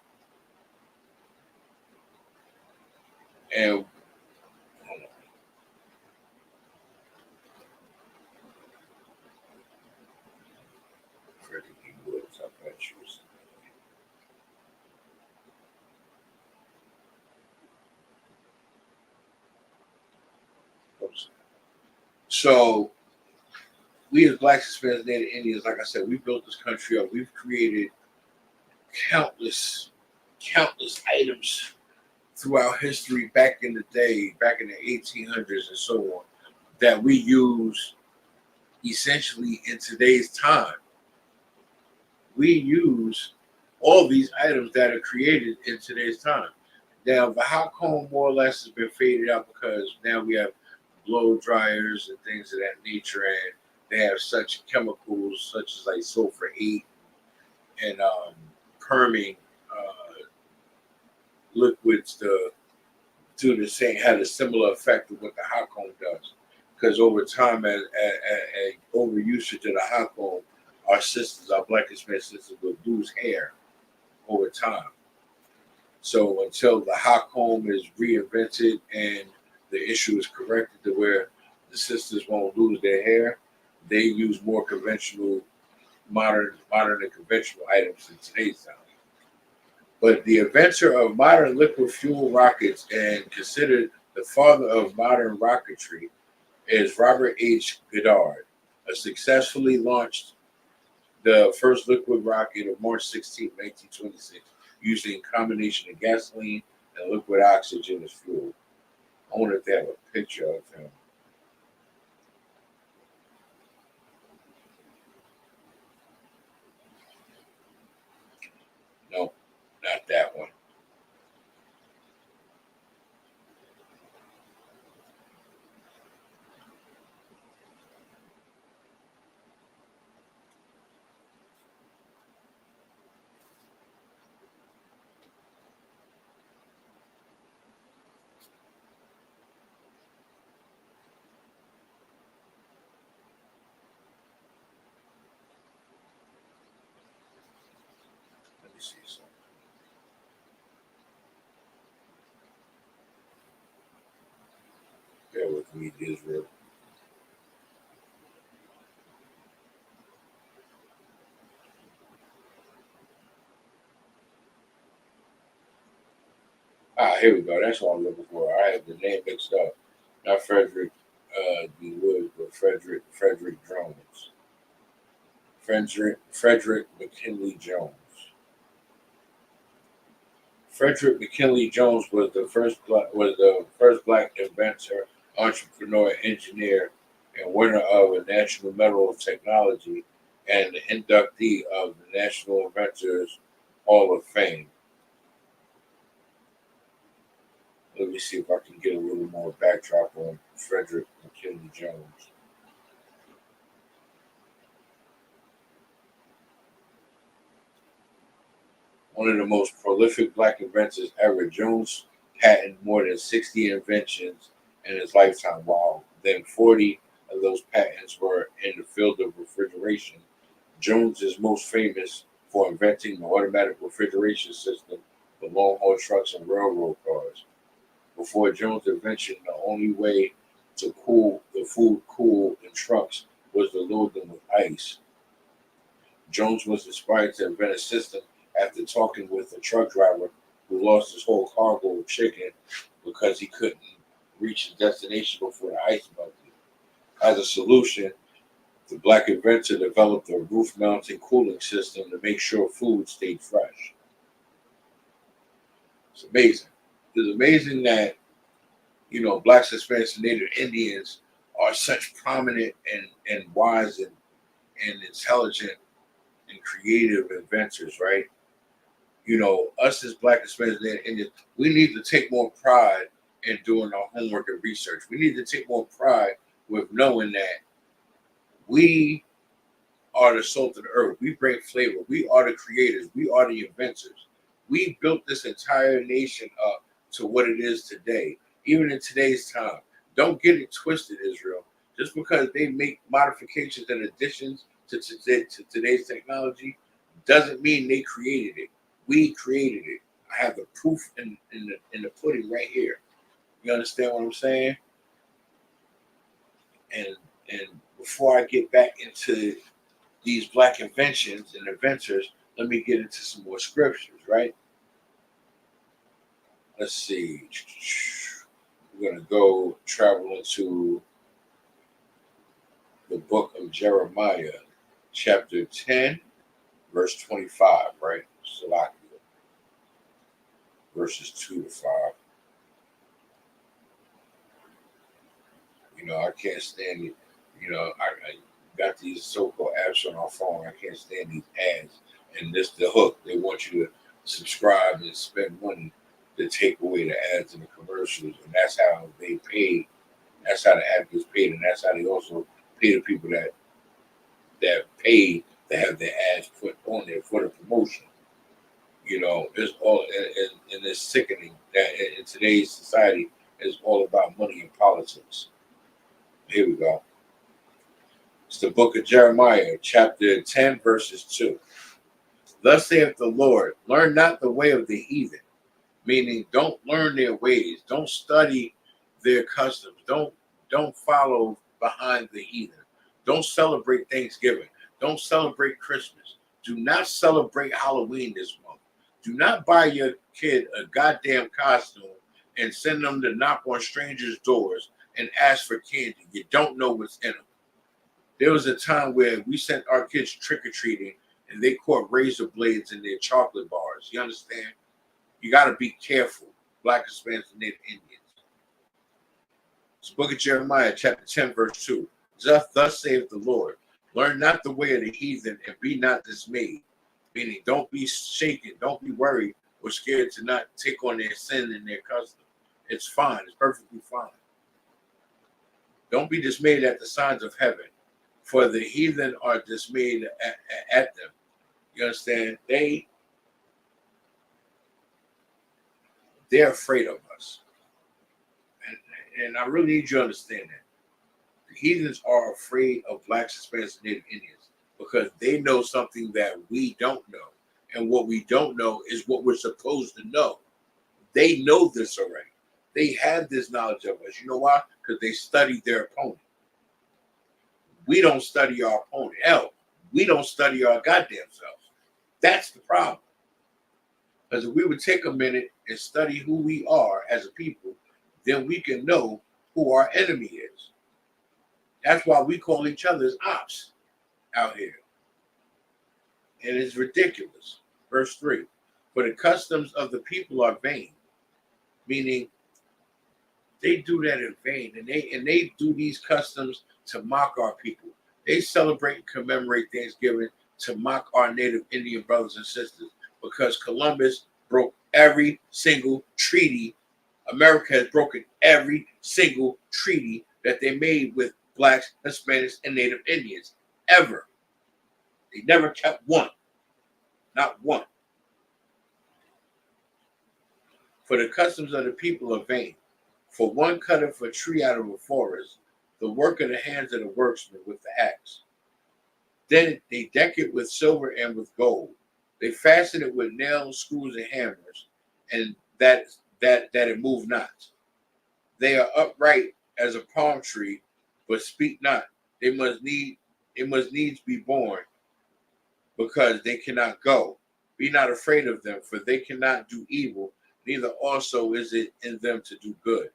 and hold on. Frederick E. Woods, I thought she was. So we as Blacks, Hispanics, Native Indians, like I said, we built this country up. We've created countless items throughout history back in the day, back in the 1800s and so on, that we use essentially in today's time. We use all these items that are created in today's time. Now, the hot comb more or less has been faded out because now we have blow dryers and things of that nature, and they have such chemicals such as like sulfur 8 and perming liquids to do the same, had a similar effect of what the hot comb does. Because over time, as over usage of the hot comb, our sisters, our Black Hispanic sisters, will lose hair over time. So until the hot comb is reinvented and the issue is corrected to where the sisters won't lose their hair, they use more conventional, modern and conventional items in today's time. But the inventor of modern liquid fuel rockets and considered the father of modern rocketry is Robert H. Goddard, who successfully launched the first liquid rocket on March 16, 1926, using a combination of gasoline and liquid oxygen as fuel. I wonder if they have a picture of him. No, not that one. Let me see something. Bear with me, Israel. Here we go. That's what I'm looking for. I have the name mixed up. Not Frederick D. Woods, but Frederick Jones. Frederick McKinley Jones. Frederick McKinley Jones was the first black inventor, entrepreneur, engineer, and winner of a National Medal of Technology and the inductee of the National Inventors Hall of Fame. Let me see if I can get a little more backdrop on Frederick McKinley Jones. One of the most prolific black inventors ever, Jones patented more than 60 inventions in his lifetime, while then 40 of of those patents were in the field of refrigeration. Jones is most famous for inventing the automatic refrigeration system for long-haul trucks and railroad cars. Before Jones' invention, the only way to cool the food in trucks was to load them with ice. Jones was inspired to invent a system after talking with a truck driver who lost his whole cargo of chicken because he couldn't reach his destination before the ice melted. As a solution, the black inventor developed a roof-mounted cooling system to make sure food stayed fresh. It's amazing. It's amazing that, blacks, Hispanics, and Native Indians are such prominent and wise and intelligent and creative inventors, right? Us as black, Hispanics, and Native Indians, we need to take more pride in doing our homework and research. We need to take more pride with knowing that we are the salt of the earth. We bring flavor. We are the creators. We are the inventors. We built this entire nation up to what it is today, even in today's time. Don't get it twisted, Israel. Just because they make modifications and additions to today's technology doesn't mean they created it. We created it. I have the proof in the pudding right here. You understand what I'm saying? And before I get back into these black inventions and inventors, let me get into some more scriptures, right? Let's see. We're going to go travel into the book of Jeremiah, chapter 10, verse 25, right? Salakia. Verses 2 to 5. I can't stand it. I got these so-called apps on our phone. I can't stand these ads. And this the hook. They want you to subscribe and spend money to take away the ads and the commercials. And that's how they pay. That's how the app gets paid. And that's how they also pay the people that pay to have their ads put on there for the promotion. It's all, and it's sickening that in today's society, it's all about money and politics. Here we go. It's the book of Jeremiah, chapter 10, verses 2. Thus saith the Lord, learn not the way of the heathen, meaning don't learn their ways, don't study their customs, don't follow behind the heathen, don't celebrate Thanksgiving, don't celebrate Christmas, do not celebrate Halloween this month, do not buy your kid a goddamn costume and send them to knock on strangers' doors and ask for candy. You don't know what's in them. There was a time where we sent our kids trick-or-treating and they caught razor blades in their chocolate bars. You understand? You got to be careful, black, Hispanics, and Native Indians. It's the book of Jeremiah, chapter 10, verse 2. Thus saith the Lord, learn not the way of the heathen and be not dismayed. Meaning, don't be shaken, don't be worried or scared to not take on their sin and their custom. It's fine. It's perfectly fine. Don't be dismayed at the signs of heaven, for the heathen are dismayed at them. You understand? They're afraid of us. And I really need you to understand that. The heathens are afraid of blacks, Hispanics, and Native Indians because they know something that we don't know. And what we don't know is what we're supposed to know. They know this already. They have this knowledge of us. You know why? Because they studied their opponent. We don't study our opponent. Hell, we don't study our goddamn selves. That's the problem. Because if we would take a minute and study who we are as a people, then we can know who our enemy is. That's why we call each other's ops out here. And it's ridiculous. Verse 3. For the customs of the people are vain. Meaning, they do that in vain. And they do these customs to mock our people. They celebrate and commemorate Thanksgiving to mock our Native Indian brothers and sisters because Columbus broke every single treaty. America has broken every single treaty that they made with blacks, Hispanics, and Native Indians ever. They never kept one. Not one. For the customs of the people are vain. For one cutteth a tree out of a forest, the work of the hands of the worksman with the axe. Then they deck it with silver and with gold. They fasten it with nails, screws, and hammers, and that it move not. They are upright as a palm tree, but speak not. It must needs be born, because they cannot go. Be not afraid of them, for they cannot do evil, neither also is it in them to do good.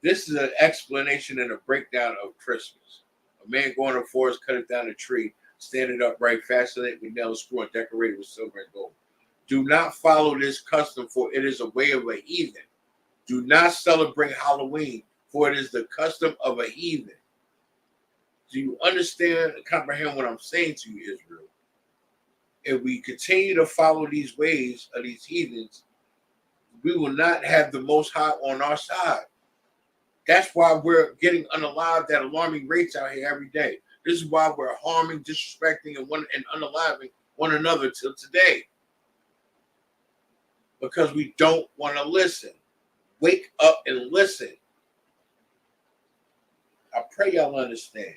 This is an explanation and a breakdown of Christmas. A man going to the forest, cutting down a tree, standing upright, fastening it with nails, screw, and decorated with silver and gold. Do not follow this custom, for it is a way of a heathen. Do not celebrate Halloween, for it is the custom of a heathen. Do you understand and comprehend what I'm saying to you, Israel? If we continue to follow these ways of these heathens, we will not have the Most High on our side. That's why we're getting unalived at alarming rates out here every day. This is why we're harming, disrespecting, and unaliving one another till today. Because we don't want to listen. Wake up and listen. I pray y'all understand.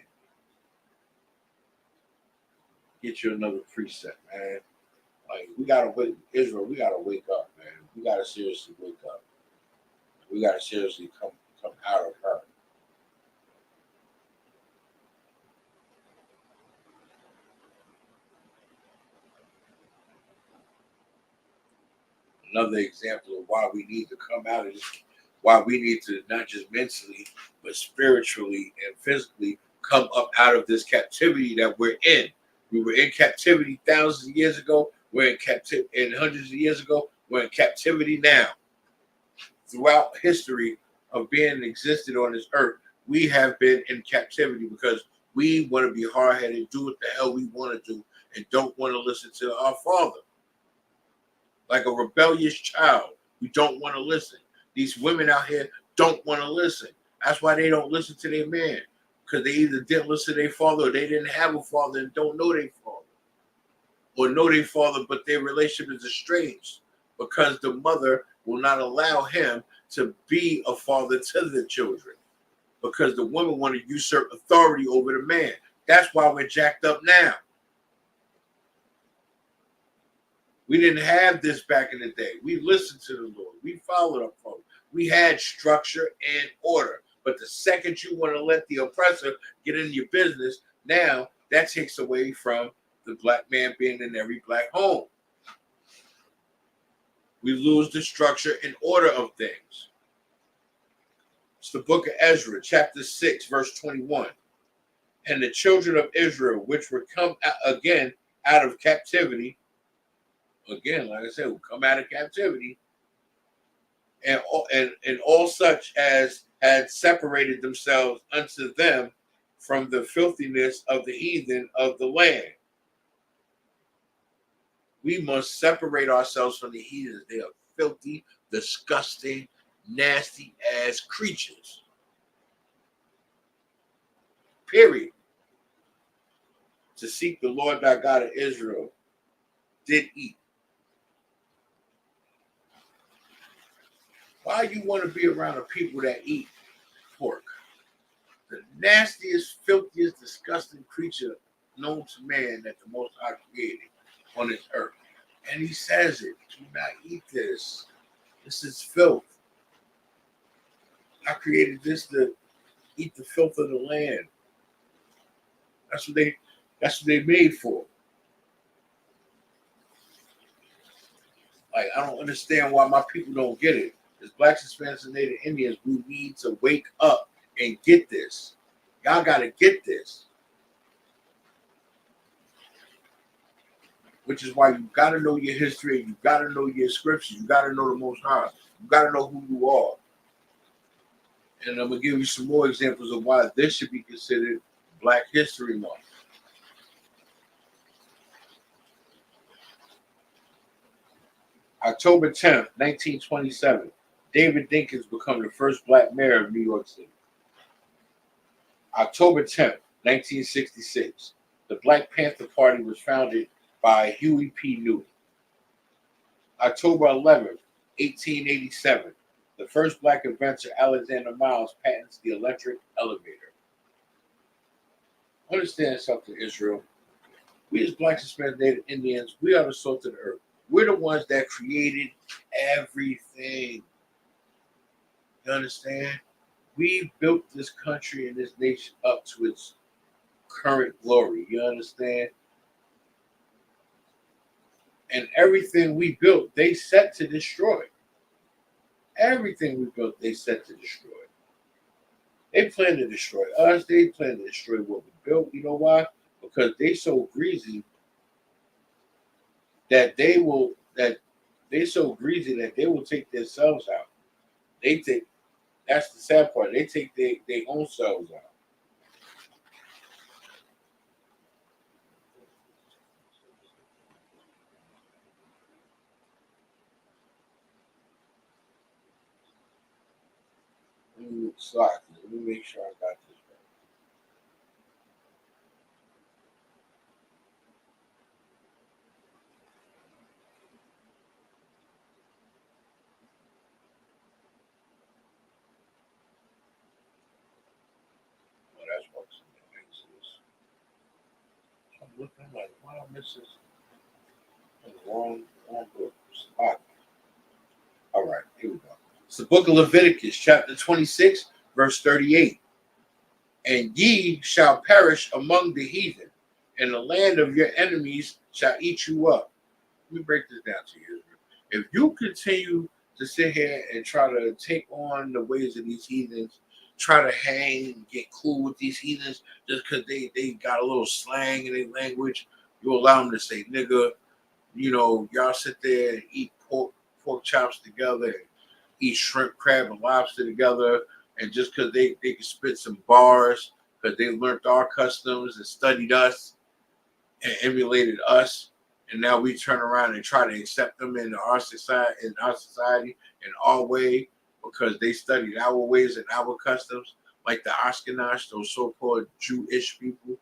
Get you another precept, man. Like, we gotta wake Israel. We gotta wake up, man. We gotta seriously wake up. We gotta seriously come out of her. Another example of why we need to come out of this, why we need to not just mentally, but spiritually and physically come up out of this captivity that we're in. We were in captivity thousands of years ago. We're in captivity, and hundreds of years ago. We're in captivity now. Throughout history of being existed on this earth, we have been in captivity because we want to be hard-headed, do what the hell we want to do, and don't want to listen to our Father. Like a rebellious child, we don't want to listen. These women out here don't want to listen. That's why they don't listen to their man, because they either didn't listen to their father, or they didn't have a father and don't know their father, or know their father, but their relationship is estranged because the mother will not allow him to be a father to the children, because the women want to usurp authority over the man. That's why we're jacked up now. We didn't have this back in the day. We listened to the Lord. We followed up folks. We had structure and order. But the second you want to let the oppressor get in your business, now that takes away from the black man being in every black home. We lose the structure and order of things. It's the book of Ezra, chapter 6, verse 21. And the children of Israel, which were come again out of captivity, again, like I said, will come out of captivity, and all such as had separated themselves unto them from the filthiness of the heathen of the land. We must separate ourselves from the heathens. They are filthy, disgusting, nasty ass creatures. Period. To seek the Lord thy God of Israel did eat. Why you want to be around the people that eat pork? The nastiest, filthiest, disgusting creature known to man that the Most High created on this earth. And he says it, do not eat this. This is filth. I created this to eat the filth of the land. That's what they made for. Like, I don't understand why my people don't get it. As Blacks, Hispanics, and Native Indians, we need to wake up and get this. Y'all got to get this. Which is why you got to know your history. You got to know your scriptures. You got to know the Most High. You got to know who you are. And I'm going to give you some more examples of why this should be considered Black History Month. October 10th, 1927. David Dinkins became the first black mayor of New York City. October 10th, 1966. The Black Panther Party was founded by Huey P. Newton. October 11th, 1887. The first black inventor, Alexander Miles, patents the electric elevator. Understand something, Israel. We as Black, Hispanic, Native Indians, we are the salt of the earth. We're the ones that created everything. You understand? We built this country and this nation up to its current glory. You understand? And everything we built, they set to destroy. Everything we built, they set to destroy. They plan to destroy us. They plan to destroy what we built. You know why? Because they so greasy that they will take themselves out. That's the sad part. They take their own selves out. Let me make sure I got this right. Oh, that's what's in the Exodus. I'm looking like, why I miss this? In the wrong book. Spot. All right, here we go. It's the book of Leviticus, chapter 26, verse 38. And ye shall perish among the heathen, and the land of your enemies shall eat you up. Let me break this down to you. If you continue to sit here and try to take on the ways of these heathens, try to hang and get cool with these heathens just because they got a little slang in their language, you allow them to say nigga. You know, y'all sit there and eat pork chops together, and eat shrimp, crab, and lobster together, and just because they can spit some bars because they learned our customs and studied us and emulated us, and now we turn around and try to accept them into our society, in our way, because they studied our ways and our customs, like the Ashkenaz, those so-called Jewish people.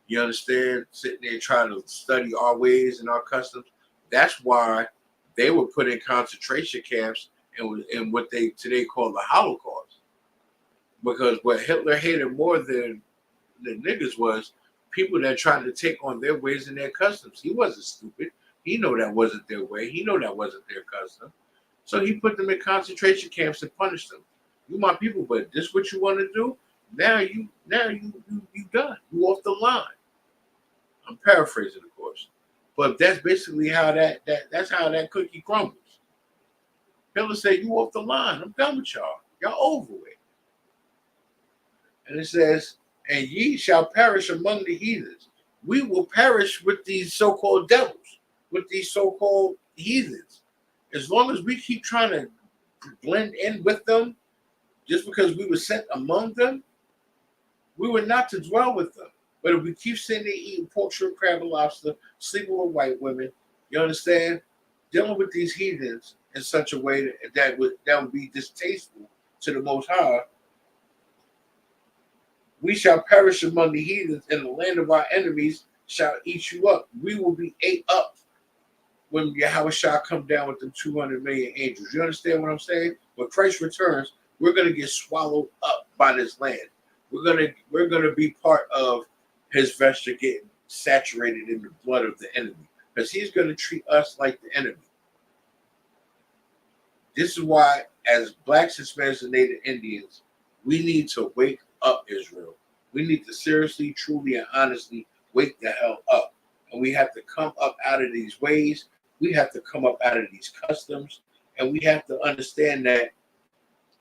You understand? Sitting there trying to study our ways and our customs. That's why they were put in concentration camps and what they today call the Holocaust. Because what Hitler hated more than the niggas was people that tried to take on their ways and their customs. He wasn't stupid. He knew that wasn't their way. He knew that wasn't their custom. So he put them in concentration camps and punished them. You my people, but this what you want to do? Now you done. You off the line. I'm paraphrasing, of course, but that's basically how that's how that cookie crumbles. Hitler said, "You off the line. I'm done with y'all. Y'all over with." And it says, "And ye shall perish among the heathens." We will perish with these so-called devils, with these so-called heathens. As long as we keep trying to blend in with them, just because we were sent among them, we were not to dwell with them. But if we keep sitting there eating pork, shrimp, crab, and lobster, sleeping with white women, you understand, dealing with these heathens in such a way that would be distasteful to the Most High, we shall perish among the heathens, and the land of our enemies shall eat you up. We will be ate up when Yahweh shall come down with them 200 million angels. You understand what I'm saying? When Christ returns, we're going to get swallowed up by this land. We're gonna be part of his vesture getting saturated in the blood of the enemy, because he's going to treat us like the enemy. This is why, as Blacks, Hispanics, and Native Indians, we need to wake up, Israel. We need to seriously, truly, and honestly wake the hell up. And we have to come up out of these ways. We have to come up out of these customs. And we have to understand that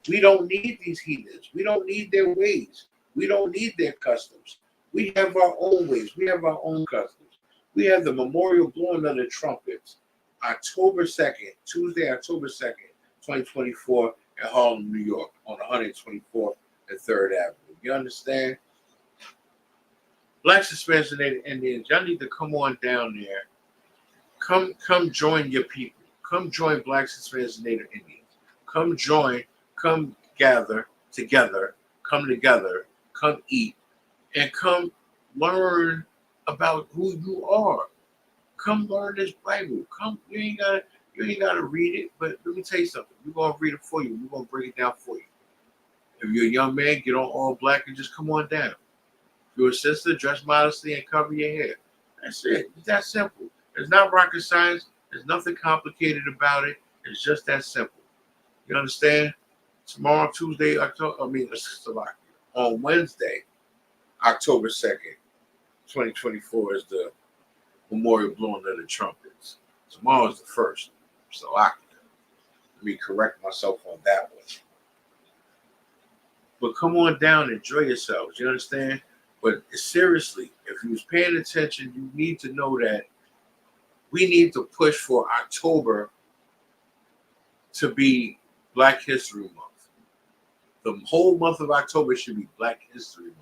we don't need these heathens. We don't need their ways. We don't need their customs. We have our own ways. We have our own customs. We have the memorial blowing of the trumpets, October 2nd, Tuesday, October 2nd, 2024, in Harlem, New York, on 124th and 3rd Avenue. You understand? Blacks, Hispanics, and Native Indians, y'all need to come on down there. Come join your people. Come join Blacks, Hispanics, and Native Indians. Come join, come gather together, come together, come eat, and come learn about who you are. Come learn this Bible. Come, you ain't gotta read it, but let me tell you something. We're gonna read it for you. We're gonna break it down for you. If you're a young man, get on all black and just come on down. If you're a sister, dress modestly and cover your hair. That's it. It's that simple. It's not rocket science. There's nothing complicated about it. It's just that simple. You understand? Tomorrow, Tuesday, on Wednesday, October 2nd, 2024 is the memorial blowing of the trumpets. Tomorrow is the 1st. So let me correct myself on that one. But come on down and enjoy yourselves. You understand? But seriously, if you was paying attention, you need to know that we need to push for October to be Black History Month. The whole month of October should be Black History Month.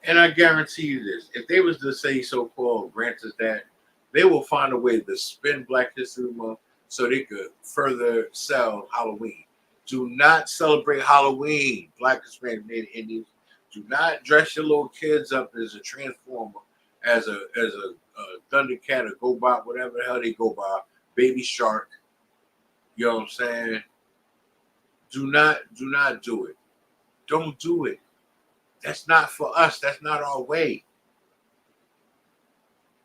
And I guarantee you this, if they was to say so-called grant us that, they will find a way to spin Black History Month so they could further sell Halloween. Do not celebrate Halloween, Black, Hispanic, Native Indians. Do not dress your little kids up as a transformer, as a Thundercat or GoBot, whatever the hell they go by, Baby Shark. You know what I'm saying? Do not do it. Don't do it. That's not for us. That's not our way.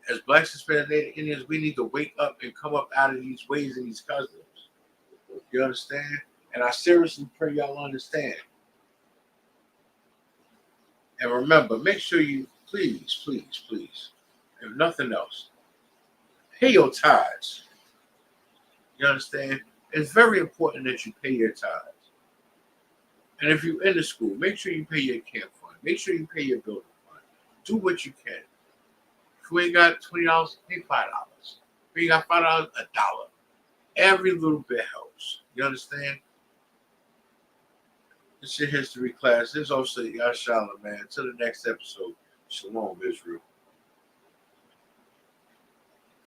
As Blacks, Hispanic, Native Indians, we need to wake up and come up out of these ways and these customs. You understand? And I seriously pray y'all understand. And remember, make sure you, please, if nothing else, pay your tithes. You understand? It's very important that you pay your tithes. And if you're in the school, make sure you pay your camp fund. Make sure you pay your building fund. Do what you can. If you ain't got $20, pay $5. If you got $5, $1. Every little bit helps. You understand? It's your history class. This is also Yashala, man. Until the next episode. Shalom, Israel.